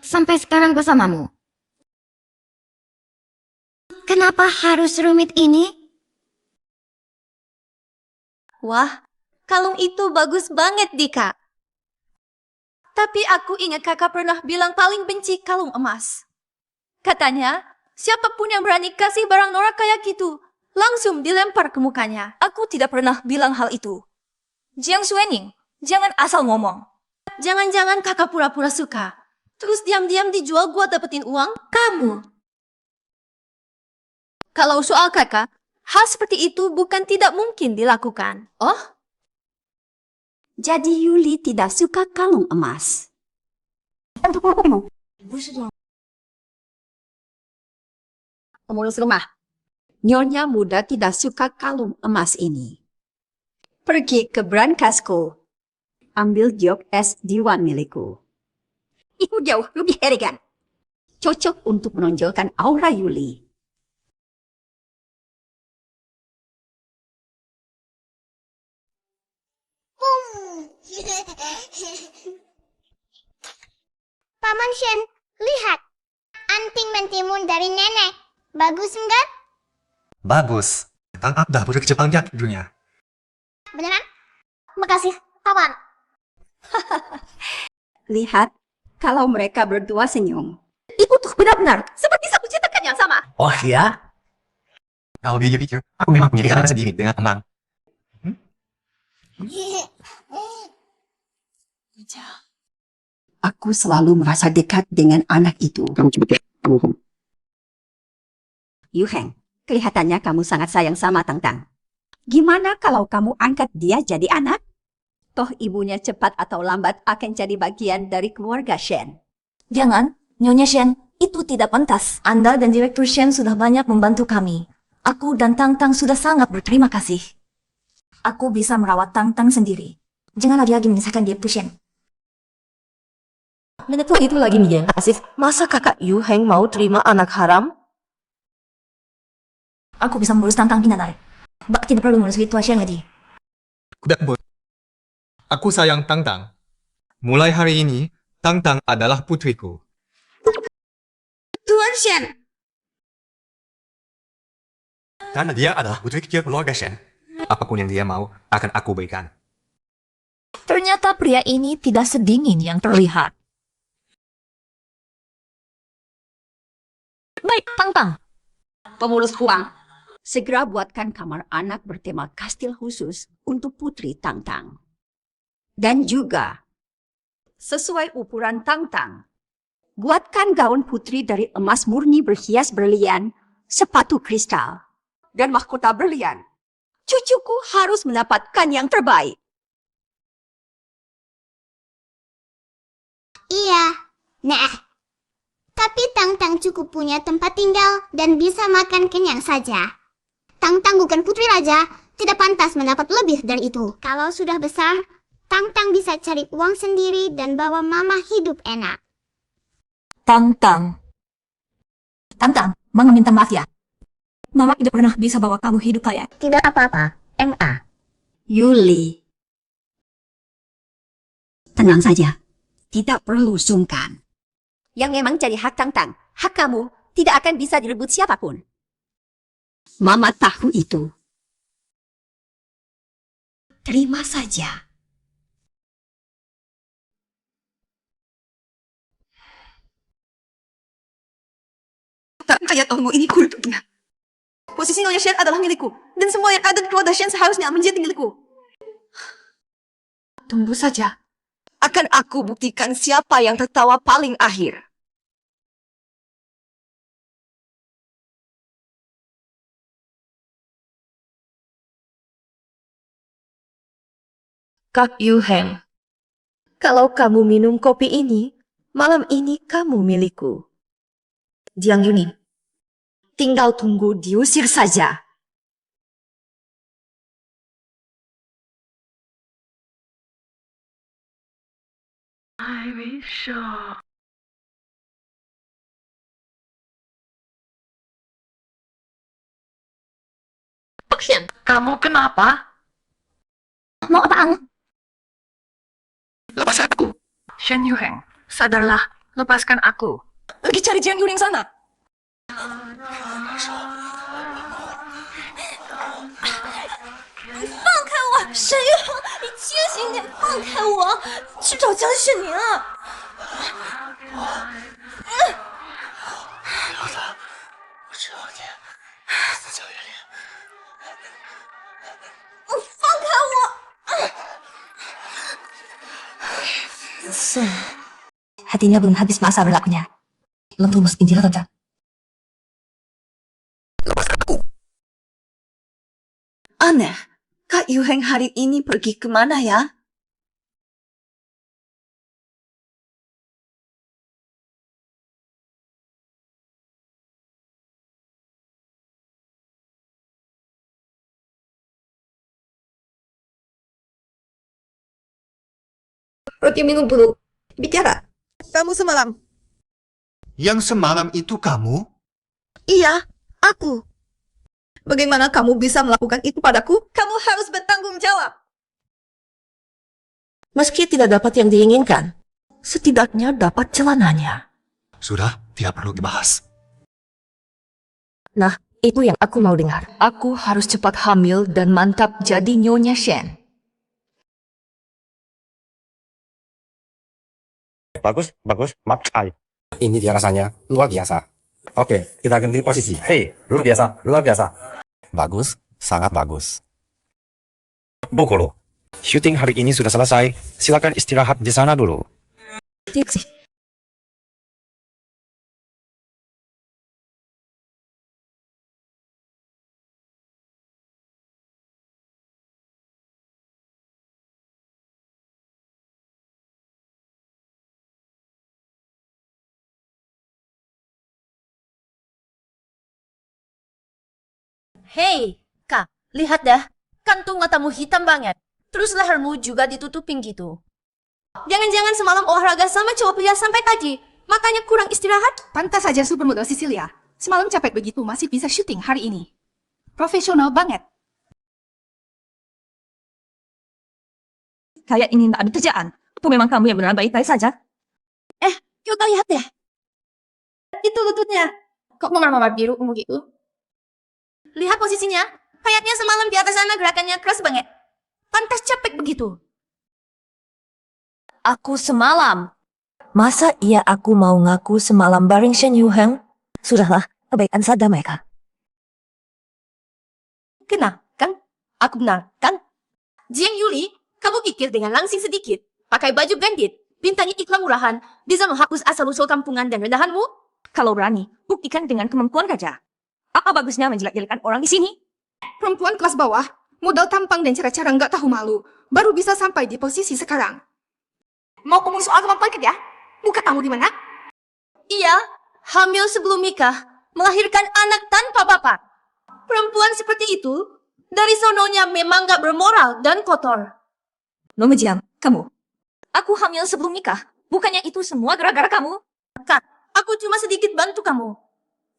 Sampai sekarang bersamamu. Kenapa harus rumit ini? Wah, kalung itu bagus banget, Dika. Tapi aku ingat kakak pernah bilang paling benci kalung emas. Katanya, siapapun yang berani kasih barang norak kayak gitu, langsung dilempar ke mukanya. Aku tidak pernah bilang hal itu. Jiang Xuening, jangan asal ngomong. Jangan-jangan kakak pura-pura suka. Terus diam-diam dijual buat dapetin uang? Kamu. Kalau soal kakak, hal seperti itu bukan tidak mungkin dilakukan. Oh? Jadi Yuli tidak suka kalung emas. Pengurus rumah, Nyonya muda tidak suka kalung emas ini. Pergi ke Brancasko. Ambil jok es diwan milikku. Itu jauh lebih elegan. Cocok untuk menonjolkan aura Yuli. Paman Shen, lihat. Anting mentimun dari nenek. Bagus enggak? Bagus. Tangkap dah budak Jepangnya dunia. Beneran? Makasih, Paman. Lihat, kalau mereka berdua senyum. Itu tuh benar-benar seperti satu cetakan yang sama. Oh ya? Kalau pikir-pikir, aku memang punya pikiran sendiri dengan tenang. Aku selalu merasa dekat dengan anak itu. Kamu cepet ya. Yu Heng, kelihatannya kamu sangat sayang sama Tang Tang. Gimana kalau kamu angkat dia jadi anak? Toh ibunya cepat atau lambat akan jadi bagian dari keluarga Shen. Jangan, Nyonya Shen, itu tidak pantas. Anda dan Direktur Shen sudah banyak membantu kami. Aku dan Tang Tang sudah sangat berterima kasih. Aku bisa merawat Tang Tang sendiri. Jangan lagi menyusahkan Direktur Shen. Menetul itu lagi nih, Asif. Masa kakak Yu Heng mau terima anak haram? Aku bisa mengurus Tang Tang pindah. Bak tidak perlu mengurus situasi lagi. Kudak bos. Aku sayang Tang Tang. Mulai hari ini, Tang Tang adalah putriku. Tuan Shen, Karena dia adalah putri kecil keluarga Shen. Apapun yang dia mau, akan aku berikan. Ternyata pria ini tidak sedingin yang terlihat. Baik, Tang Tang. Pengurus Huang, segera buatkan kamar anak bertema kastil khusus untuk putri Tang Tang. Dan juga, sesuai ukuran Tang Tang, buatkan gaun putri dari emas murni berhias berlian, sepatu kristal, dan mahkota berlian. Cucuku harus mendapatkan yang terbaik. Iya. Nah, tapi Tang Tang cukup punya tempat tinggal dan bisa makan kenyang saja. Tang Tang bukan putri raja, tidak pantas mendapat lebih dari itu. Kalau sudah besar, Tang Tang bisa cari uang sendiri dan bawa mama hidup enak. Tang Tang. Tang Tang, Mama minta maaf ya. Mama tidak pernah bisa bawa kamu hidup kaya. Tidak apa-apa, MA. Yuli, tenang saja. Tidak perlu sungkan. Yang memang jadi hak Tang Tang, hak kamu tidak akan bisa direbut siapapun. Mama tahu itu. Terima saja. tak kayak tolong ini kulturnya. Posisi Nyonya Shen adalah milikku. Dan semua yang ada di keluarga Shen seharusnya menjadi milikku. Tunggu saja. Akan aku buktikan siapa yang tertawa paling akhir. Kak Yu Heng, kalau kamu minum kopi ini, malam ini kamu milikku. Jiang Yuni, tinggal tunggu diusir saja. Shen, kamu kenapa? Mau apaan? Lepas aku. Shen Yuheng, sadarlah. Lepaskan aku. Lagi cari Jiang Yuni sana. 放开我！沈玉恒，你清醒点，放开我！去找江雪宁啊！老大，我知道你在校园里。放开我！Sun, hatinya belum habis masa berlakunya. Belum tulus Injil tante. Aneh, Kak Yuheng hari ini pergi kemana ya? Roti minum dulu. Bicara. Kamu semalam. Yang semalam itu kamu? Iya, aku. Bagaimana kamu bisa melakukan itu padaku? Kamu harus bertanggung jawab. Meski tidak dapat yang diinginkan, setidaknya dapat celananya. Sudah, tidak perlu dibahas. Nah, itu yang aku mau dengar. Aku harus cepat hamil dan mantap jadi Nyonya Shen. Bagus, bagus, makai. Ini dia rasanya, luar biasa. Oke, kita ganti posisi. Hei, luar biasa, luar biasa. Bagus, sangat bagus. Bokoro, syuting hari ini sudah selesai. Silakan istirahat di sana dulu. Tiksi. Hei, Kak, lihat dah. Kantung matamu hitam banget. Terus lehermu juga ditutupin gitu. Jangan-jangan semalam olahraga sama cowok pria sampai tadi. Makanya kurang istirahat? Pantas saja supermodel Cecilia. Semalam capek begitu masih bisa syuting hari ini. Profesional banget. Kayak ini tak ada kerjaan. Atau memang kamu yang benar baik-baik saja? Coba lihat deh. Itu lututnya. Kok mama biru ungu gitu? Lihat posisinya. Kayaknya semalam di atas sana gerakannya keras banget. Pantas capek begitu. Aku semalam. Masa iya aku mau ngaku semalam bareng Shen Yuheng? Sudahlah, kebaikan saja mereka. Kena, kan? Aku benar, kan? Jiang Yuli, kamu pikir dengan langsing sedikit, pakai baju bandit, bintangi iklan murahan, bisa menghapus asal-usul kampungan dan rendahanmu? Kalau berani, buktikan dengan kemampuan saja. Apa bagusnya menjelek-jelekan orang di sini? Perempuan kelas bawah, modal tampang dan cara-cara nggak tahu malu, baru bisa sampai di posisi sekarang. Mau ngomong soal kemampuan ya? Muka kamu di mana? Iya, hamil sebelum nikah, melahirkan anak tanpa bapak. Perempuan seperti itu, dari sononya memang gak bermoral dan kotor. Nona Jiang, kamu. Aku hamil sebelum nikah. Bukannya itu semua gara-gara kamu? Kak, aku cuma sedikit bantu kamu.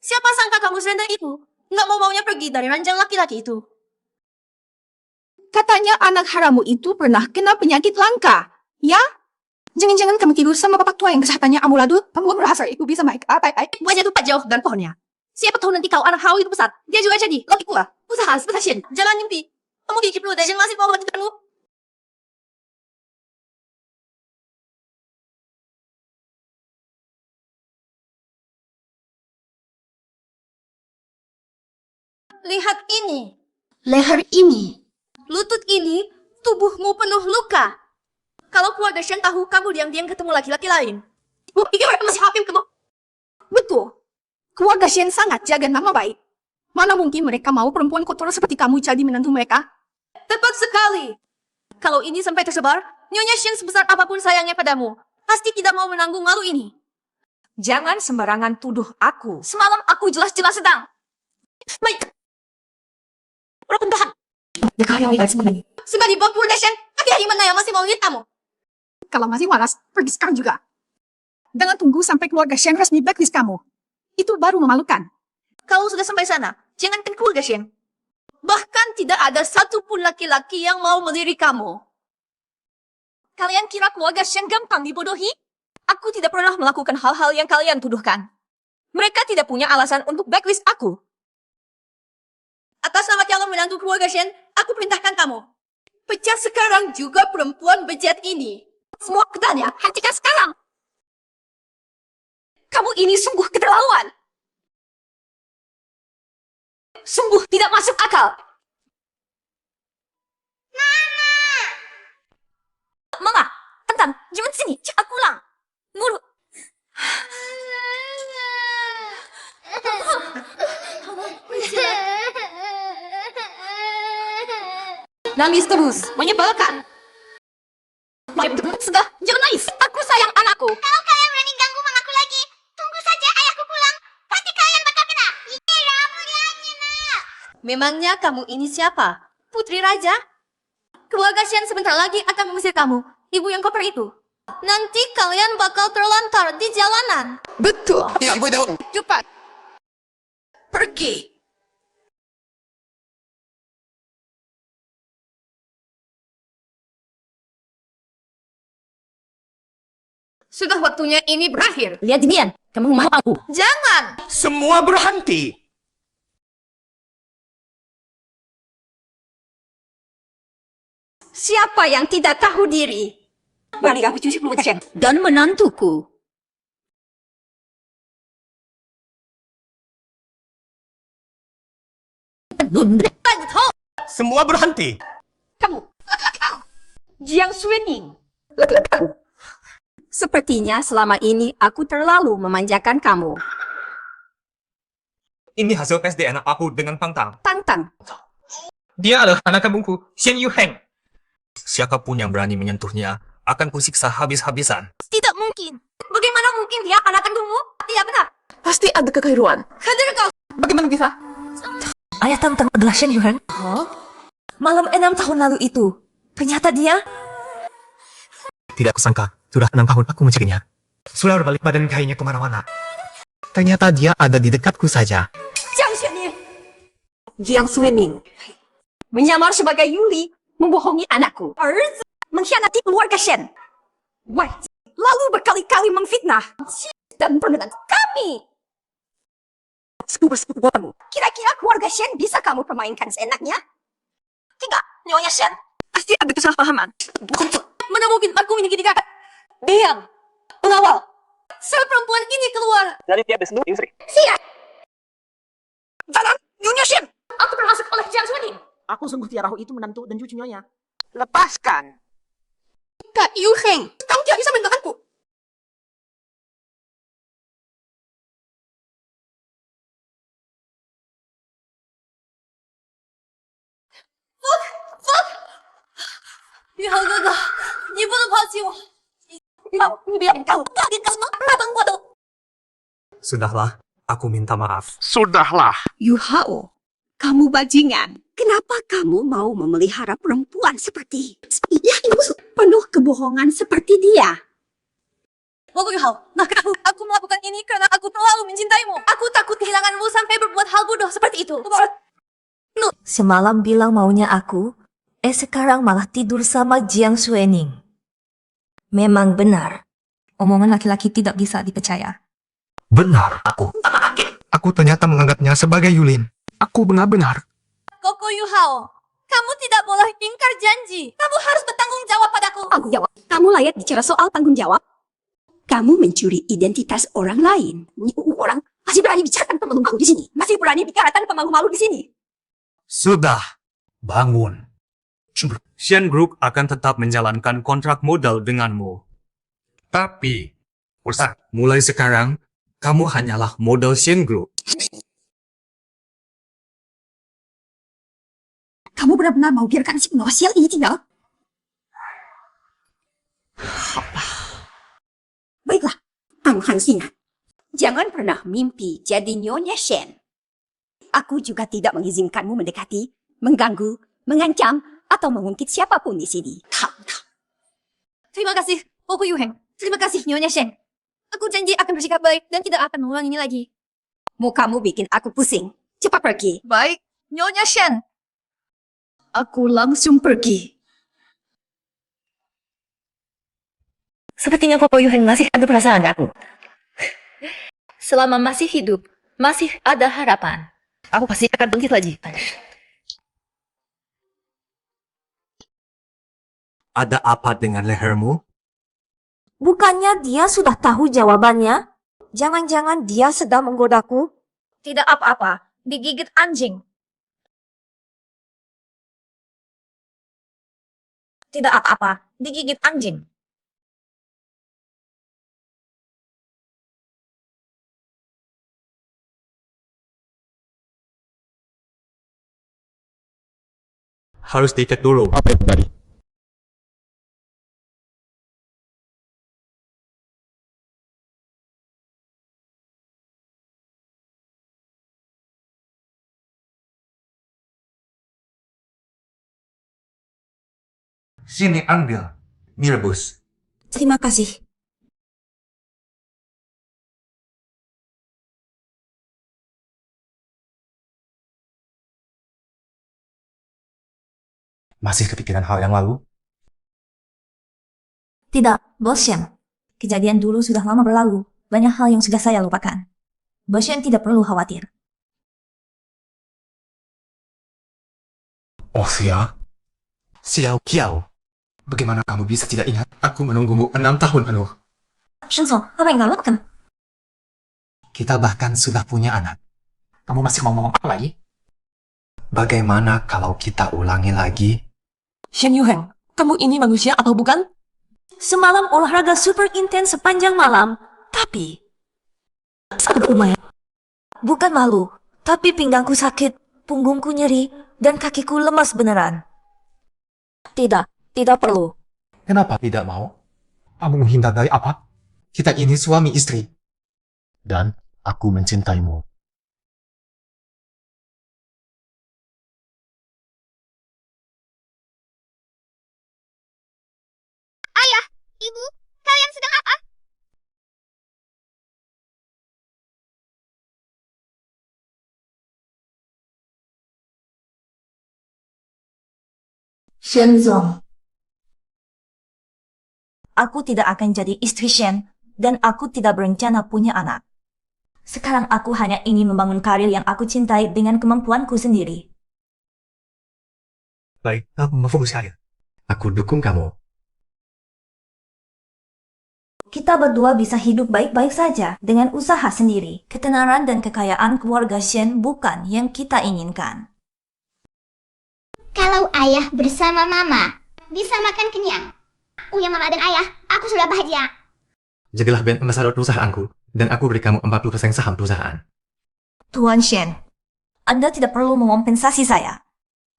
Siapa sangka kamu serendah itu? Nggak mau-maunya pergi dari ranjang laki-laki itu. Katanya anak haramu itu pernah kena penyakit langka. Ya? Jangan-jangan kamu tidur sama bapak tua yang kesehatannya amburadul? Kamu merasa itu bisa baik-baik? Buahnya tuh pak jauh dan pohonnya. Siapa tahu nanti kau anak hau itu besar. Dia juga jadi laki gua. Usaha sebesar Shen. Jalan mimpi. Kamu gigi perlu dan masih mau lanjutkanmu. lihat ini. Leher ini. Lutut ini, tubuhmu penuh luka. Kalau keluarga Shen tahu kamu diam-diam ketemu laki-laki lain. Oh, ini mereka masih hafim kamu. Betul. Keluarga Shen sangat jaga nama baik. Mana mungkin mereka mau perempuan kotor seperti kamu jadi menantu mereka? Tepat sekali. Kalau ini sampai tersebar, Nyonya Shen sebesar apapun sayangnya padamu, pasti tidak mau menanggung malu ini. Jangan sembarangan tuduh aku. Semalam aku jelas-jelas sedang. Baik. Sebagai bos keluarga Shen, hari mana yang masih mau lihat kamu? Kalau masih waras, pergi sekarang juga. Jangan tunggu sampai keluarga Shen resmi blacklist kamu. Itu baru memalukan. Kalau sudah sampai sana, jangankan keluarga Shen. Bahkan tidak ada satupun laki-laki yang mau melirik kamu. Kalian kira keluarga Shen gampang dibodohi? Aku tidak pernah melakukan hal-hal yang kalian tuduhkan. Mereka tidak punya alasan untuk blacklist aku. Atas nama calon menantu keluarga Shen, aku perintahkan kamu. Pecah sekarang juga perempuan bejat ini. Semua kedannya, hentikan sekarang. Kamu ini sungguh keterlaluan. Sungguh tidak masuk akal. Mama, Tantan, jangan sini, cepat pulang. Guru. Nangis terus, menyebalkan. Sudah, jangan nangis. Aku sayang anakku. Kalau kalian berani ganggu mamaku lagi, tunggu saja ayahku pulang. Pasti kalian bakal kena. Iya, mulianya nak. Memangnya kamu ini siapa? Putri Raja? Keluarga Shen sebentar lagi akan mengusir kamu, ibu yang koper itu. Nanti kalian bakal terlantar di jalanan. Betul. Ya, ibu daun. Cepat. Pergi. Sudah waktunya ini berakhir. Lihat Dimian, kamu mau aku. Jangan! Semua berhenti. Siapa yang tidak tahu diri? Mari aku cuci keluarga Shen dan menantuku. Semua berhenti. Kamu. Jiang Xuening. Sepertinya selama ini aku terlalu memanjakan kamu. Ini hasil tes DNA aku dengan Pangtang. Tantang. Dia adalah anak kandungku, Xian Yu Heng. Siapapun yang berani menyentuhnya akan kusiksa habis-habisan. Tidak mungkin. Bagaimana mungkin dia anak kandungmu? Tidak benar. Pasti ada kekeliruan. Hadir kau. Bagaimana bisa? Ayah Tantang adalah Shen Yuhan. Malam 6 tahun lalu itu, ternyata dia... Tidak kusangka, sudah 6 tahun aku mencarinya. Sudah berbalik badan kayaknya kemana-mana. Ternyata dia ada di dekatku saja. Jiang Xuening. Jiang Xuening. Menyamar sebagai Yuli, membohongi anakku. Erzi mengkhianati keluarga Shen. Wah, lalu berkali-kali memfitnah dan menantu kami. Sepupu-sepupu kamu. Kira-kira keluarga Shen bisa kamu permainkan seenaknya? Tidak, Nyonya Shen. Pasti ada kesalahpahaman. Mana mungkin aku ini gini kakak? Diam. Pengawal. Sel perempuan ini keluar. Dari tiap desnu istri. Siap. Jalan, Nyonya Shen. Aku termasuk oleh Jiang Xuening. Aku sungguh tiarahu itu menantu dan cucu nyonya. Lepaskan. Kak Yu Heng, kamu tidak bisa mendengarku. Yu Hao哥哥，你不能抛弃我。你不要干我，到底干什么？大本我都。 Sudahlah, aku minta maaf. Sudahlah. Yu Hao, kamu bajingan. Kenapa kamu mau memelihara perempuan seperti yang penuh kebohongan seperti dia? Yu Hao, maka aku melakukan ini karena aku terlalu mencintaimu. Aku takut kehilanganmu sampai berbuat hal bodoh seperti itu. Semalam bilang maunya aku, sekarang malah tidur sama Jiang Xuening. Memang benar, omongan laki-laki tidak bisa dipercaya. Benar, Aku ternyata menganggapnya sebagai Yulin. Aku benar-benar. Koko Yu Hao, kamu tidak boleh ingkar janji. Kamu harus bertanggung jawab padaku. Tanggung jawab. Kamu layak bicara soal tanggung jawab. Kamu mencuri identitas orang lain. Orang masih berani bicarakan pemalu-malu di sini. Masih berani bicara tanpa malu-malu di sini. Sudah. Bangun. Shen Group akan tetap menjalankan kontrak modal denganmu. Tapi, mulai sekarang, kamu hanyalah modal Shen Group. Kamu benar-benar mau biarkan si penosial ini tinggal? Baiklah, kamu harus ingat. Jangan pernah mimpi jadi Nyonya Shen. Aku juga tidak mengizinkanmu mendekati, mengganggu, mengancam, atau mengungkit siapapun di sini. Terima kasih, Oku Yuheng. Terima kasih, Nyonya Shen. Aku janji akan bersikap baik dan tidak akan mengulang ini lagi. Mukamu bikin aku pusing. Cepat pergi. Baik, Nyonya Shen. Aku langsung pergi. Sepertinya Koko Yuheng masih ada perasaan ke aku. Selama masih hidup, masih ada harapan. Aku pasti akan bangkit lagi. Ada apa dengan lehermu? Bukannya dia sudah tahu jawabannya? Jangan-jangan dia sedang menggodaku? Tidak apa-apa, digigit anjing. Tidak apa-apa, digigit anjing. Harus dicek dulu. Apa itu tadi? Sini ambil. Mirebus. Terima kasih. Masih kepikiran hal yang lalu? Tidak, Bos Shen. Kejadian dulu sudah lama berlalu. Banyak hal yang sudah saya lupakan. Bos Shen tidak perlu khawatir. Oh ya? Xiao Kiao. Bagaimana kamu bisa tidak ingat? Aku menunggumu 6 tahun penuh. Shenzo, apa yang kamu lakukan? Kita bahkan sudah punya anak. Kamu masih mau ngomong apa lagi? Bagaimana kalau kita ulangi lagi? Shen Yuheng, kamu ini manusia atau bukan? Semalam olahraga super intens sepanjang malam, tapi... Bukan malu, tapi pinggangku sakit, punggungku nyeri, dan kakiku lemas beneran. Tidak, tidak perlu. Kenapa tidak mau? Kamu menghindar dari apa? Kita ini suami istri. Dan aku mencintaimu. Ayah, Ibu, kalian sedang apa? Shenzong. Aku tidak akan jadi istri Shen, dan aku tidak berencana punya anak. Sekarang aku hanya ingin membangun karir yang aku cintai dengan kemampuanku sendiri. Baik, kamu fokus saya. Aku dukung kamu. Kita berdua bisa hidup baik-baik saja dengan usaha sendiri. Ketenaran dan kekayaan keluarga Shen bukan yang kita inginkan. Kalau ayah bersama mama, bisa makan kenyang. Punya mama dan ayah, aku sudah bahagia. Jadilah brand ambassador perusahaanku, dan aku beri kamu 40% saham perusahaan. Tuan Shen, Anda tidak perlu mengompensasi saya.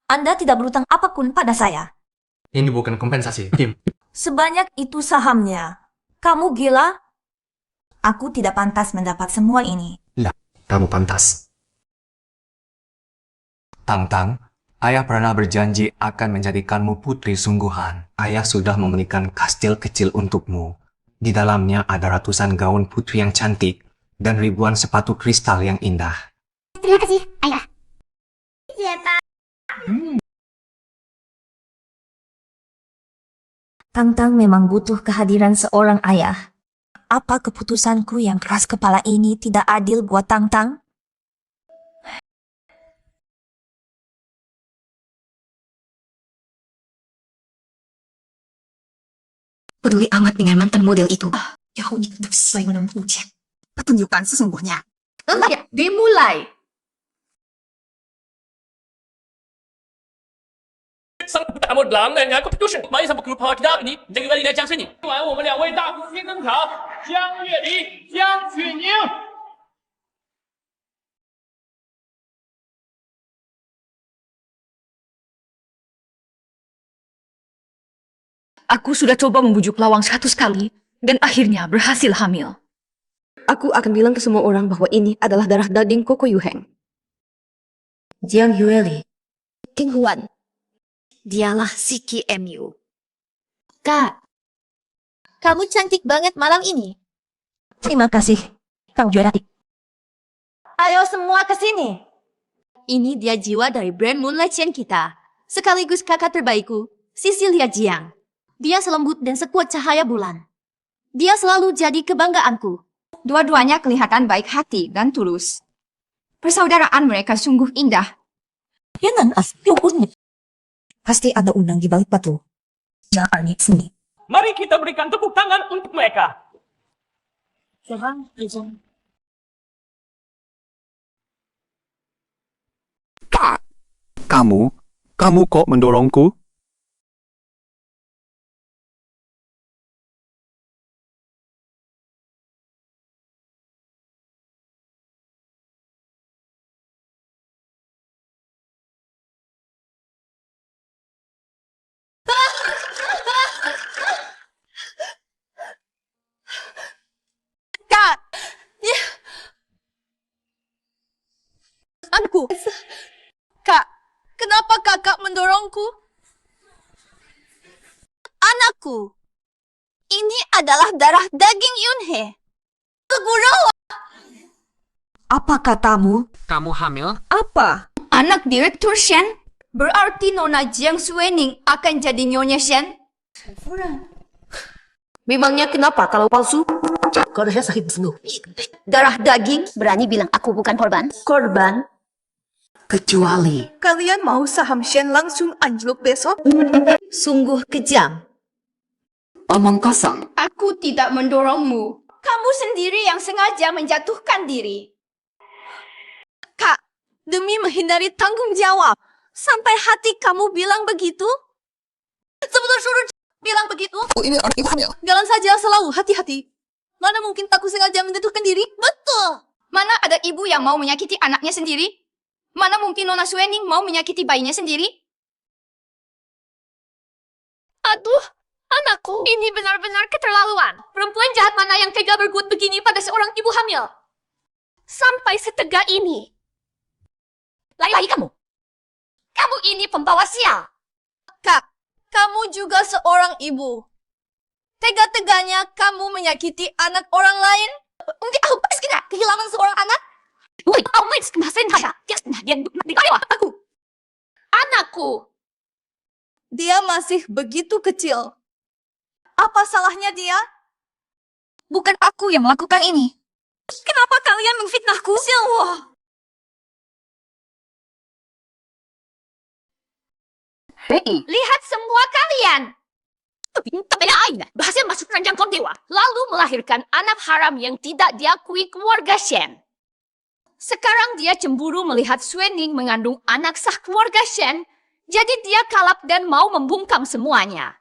Anda tidak berutang apapun pada saya. Ini bukan kompensasi, Kim. Sebanyak itu sahamnya. Kamu gila? Aku tidak pantas mendapat semua ini. Kamu pantas. Tang-Tang, ayah pernah berjanji akan menjadikanmu putri sungguhan. Ayah sudah memberikan kastil kecil untukmu. Di dalamnya ada ratusan gaun putri yang cantik dan ribuan sepatu kristal yang indah. Terima kasih, ayah. Iya, Pak. Tang-Tang memang butuh kehadiran seorang ayah. Apa keputusanku yang keras kepala ini tidak adil buat Tang-Tang? Peduli amat dengan mantan model itu. Jauh itu sesuai menempuh. Pertunjukan sesungguhnya. Dimulai. 上大漠狼人啊，就是万一什么 group 好，其他你这个月里来江水宁，今晚我们两位大夫先登场，江月离、江雪宁。Aku sudah coba membujuk Lawang 100 kali dan akhirnya berhasil hamil. Aku akan bilang ke semua orang bahwa ini adalah darah daging Koko Yuheng. Jiang Yueli. Ting Huan. Dialah si KMU. Kak, kamu cantik banget malam ini. Terima kasih, Kang Juaratik. Ayo semua ke sini. Ini dia jiwa dari brand Moonlight Chain kita. Sekaligus kakak terbaikku, Cecilia Jiang. Dia selembut dan sekuat cahaya bulan. Dia selalu jadi kebanggaanku. Dua-duanya kelihatan baik hati dan tulus. Persaudaraan mereka sungguh indah. Yan ang asli. Pasti ada unang di balik batu. Jangan sini. Mari kita berikan tepuk tangan untuk mereka. Kamu kok mendorongku? Kak! Anakku! Kak, kenapa kakak mendorongku? Anakku! Ini adalah darah daging Yunhe. Keguru! Apa katamu? Kamu hamil? Apa? Anak Direktur Shen? Berarti Nona Jiang Suening akan jadi Nyonya Shen? Memangnya kenapa kalau palsu? Kalau saya sakit penuh. Darah daging? Berani bilang aku bukan korban? Korban? Kecuali Kalian mau saham Shen langsung anjlok besok? Sungguh kejam. omong kosong. Aku tidak mendorongmu. Kamu sendiri yang sengaja menjatuhkan diri. Kak, demi menghindari tanggung jawab, sampai hati kamu bilang begitu? Sebetul suruh bilang begitu? Ini anak ibu hamil. Jalan saja selalu hati-hati. Mana mungkin aku sengaja menjatuhkan diri? Betul! Mana ada ibu yang mau menyakiti anaknya sendiri? Mana mungkin Nona Suening mau menyakiti bayinya sendiri? Aduh, anakku. Ini benar-benar keterlaluan. Perempuan jahat mana yang tega berbuat begini pada seorang ibu hamil? Sampai setega ini. Lagi-lagi kamu. Kamu ini pembawa sial. Kak, kamu juga seorang ibu. Tega-teganya kamu menyakiti anak orang lain? Hindi ako pasti na kehilangan seorang anak? Wait, wait, kemasin saya. Dia aku. Anakku. Dia masih begitu kecil. Apa salahnya dia? Bukan aku yang melakukan ini. Kenapa kalian memfitnahku? Silwo! Hei, lihat semua kalian. Aina berhasil masuk keranjang Kondewa, lalu melahirkan anak haram yang tidak diakui keluarga Shen. Sekarang dia cemburu melihat Suening mengandung anak sah keluarga Shen, jadi dia kalap dan mau membungkam semuanya.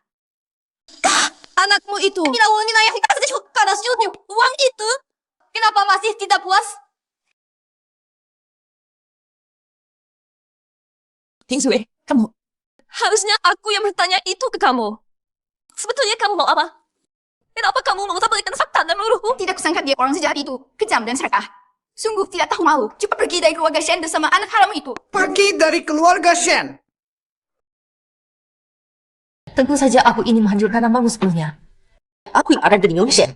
Anakmu itu, uang itu, kenapa masih tidak puas? Tingsue, kamu. Harusnya aku yang bertanya itu ke kamu. Sebetulnya kamu mau apa? Kenapa kamu mengutarakan fakta dan menuduhku? Tidak kusangka dia orang sejahat itu, kejam dan serakah. Sungguh tidak tahu malu. Cepat pergi dari keluarga Shen bersama anak haram itu. Pergi dari keluarga Shen. Tentu saja aku ingin menghancurkan namamu sebelumnya. Aku yang akan jadi Nyonya Shen.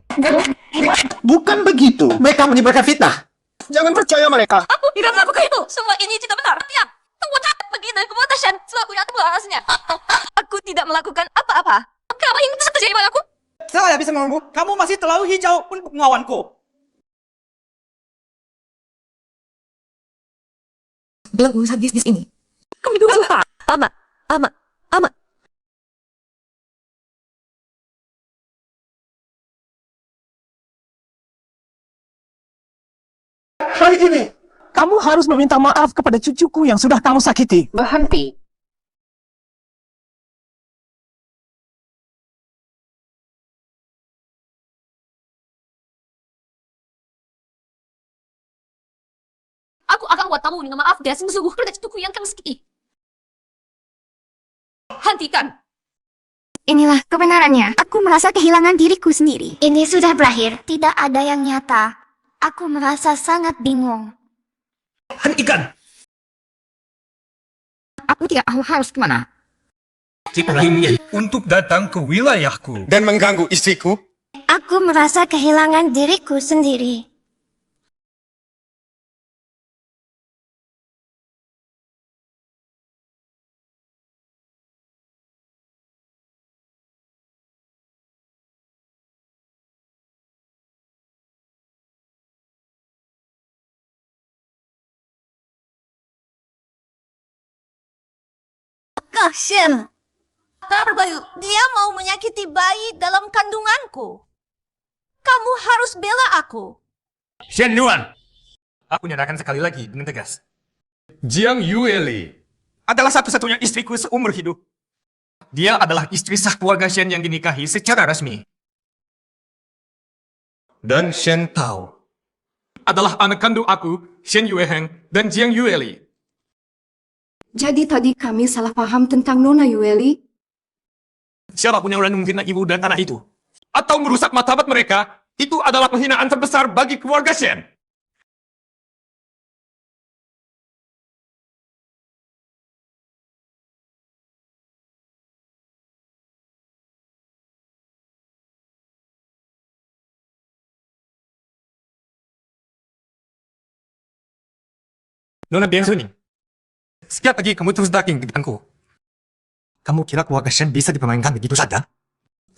Bukan begitu. Mereka menyebarkan fitnah. Jangan percaya mereka. Aku tidak melakukan itu. Semua ini tidak benar. Diam. Tunggu tak pergi dari keluarga Shen. Selaku yang tunggu alasnya. Aku tidak melakukan apa-apa. Kenapa yang terjadi padaku? Saya bisa menunggu. Kamu masih terlalu hijau untuk melawanku. Dalam urusan bisnis ini, kami dulu suka. Ama. Hari ini, kamu harus meminta maaf kepada cucuku yang sudah kamu sakiti. Berhenti. bahwa tamu dengan maaf dan sungguh-sungguh pada cucuku yang kamu sakiti. Hentikan. Inilah kebenarannya. Aku merasa kehilangan diriku sendiri. Ini sudah berakhir. Tidak ada yang nyata. Aku merasa sangat bingung. Hentikan. Aku tidak tahu harus kemana. Untuk datang ke wilayahku dan mengganggu istriku. Aku merasa kehilangan diriku sendiri. Kasian. Bayu, dia mau menyakiti bayi dalam kandunganku. Kamu harus bela aku. Shen Yuan. Aku nyatakan sekali lagi dengan tegas. Jiang Yueli adalah satu-satunya istriku seumur hidup. Dia adalah istri sah keluarga Shen yang dinikahi secara resmi. Dan Shen Tao adalah anak kandung aku, Shen Yueheng, dan Jiang Yueli. Jadi tadi kami salah paham tentang Nona Yueli. Siapapun yang berani menghina ibu dan anak itu, atau merusak martabat mereka, itu adalah penghinaan terbesar bagi keluarga Shen. Nona Biensuni, sekali lagi kamu terus daging denganku. Kamu kira keluarga Shen bisa dipermainkan begitu saja?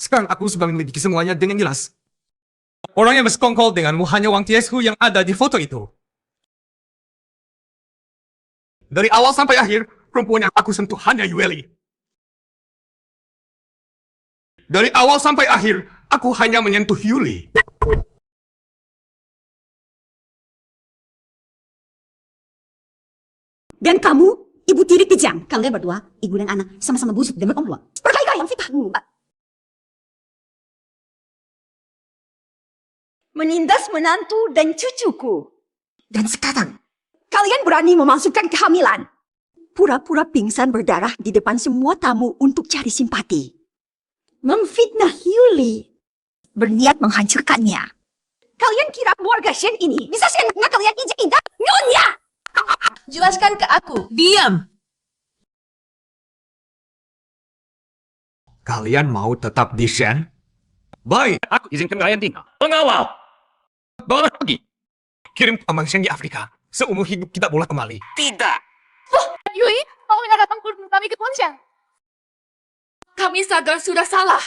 Sekarang aku sudah memiliki semuanya dengan jelas. Orang yang bersekongkol denganmu hanya Wang Tieshu yang ada di foto itu. Dari awal sampai akhir, perempuan yang aku sentuh hanya Yueli. Dari awal sampai akhir, aku hanya menyentuh Yuli. Dan kamu, ibu tiri kejam. Kalian berdua, ibu dan anak, sama-sama busuk dan berkomplot. Berkali-kali yang fitnahmu. Menindas menantu dan cucuku. Dan sekarang, kalian berani memasukkan kehamilan. Pura-pura pingsan berdarah di depan semua tamu untuk cari simpati. Memfitnah Yuli. Berniat menghancurkannya. Kalian kira keluarga Shen ini bisa seenaknya kalian injak-injak? Nyonya! Jelaskan ke aku. Diam. Kalian mau tetap di Shen? Baik, aku izinkan kalian tinggal. Pengawal! Bawa pergi. Kirim ke Amang Shen di Afrika. Seumur hidup kita boleh kembali. Tidak! Yui, mau datang kami ke Pontian. Kami sadar sudah salah.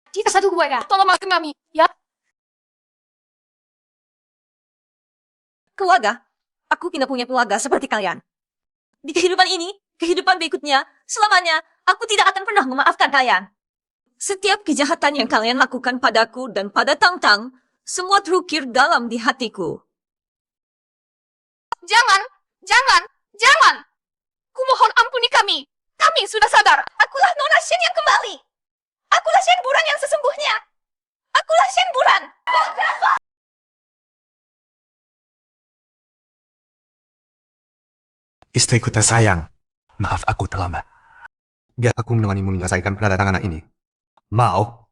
Kita satu keluarga. Tolong maafkan kami, ya? Keluarga? Aku tidak punya keluarga seperti kalian. Di kehidupan ini, kehidupan berikutnya, selamanya, aku tidak akan pernah memaafkan kalian. Setiap kejahatan yang kalian lakukan padaku dan pada Tang-Tang, semua terukir dalam di hatiku. Jangan, jangan, jangan. Kumohon ampuni kami. Kami sudah sadar. Akulah Nona Shen yang kembali. Akulah Shen Buran yang sesungguhnya. Akulah Shen Buran. Istriku tersayang, maaf aku terlambat. Biar aku menemanimu menyelesaikan pendatangan anak ini. Mau?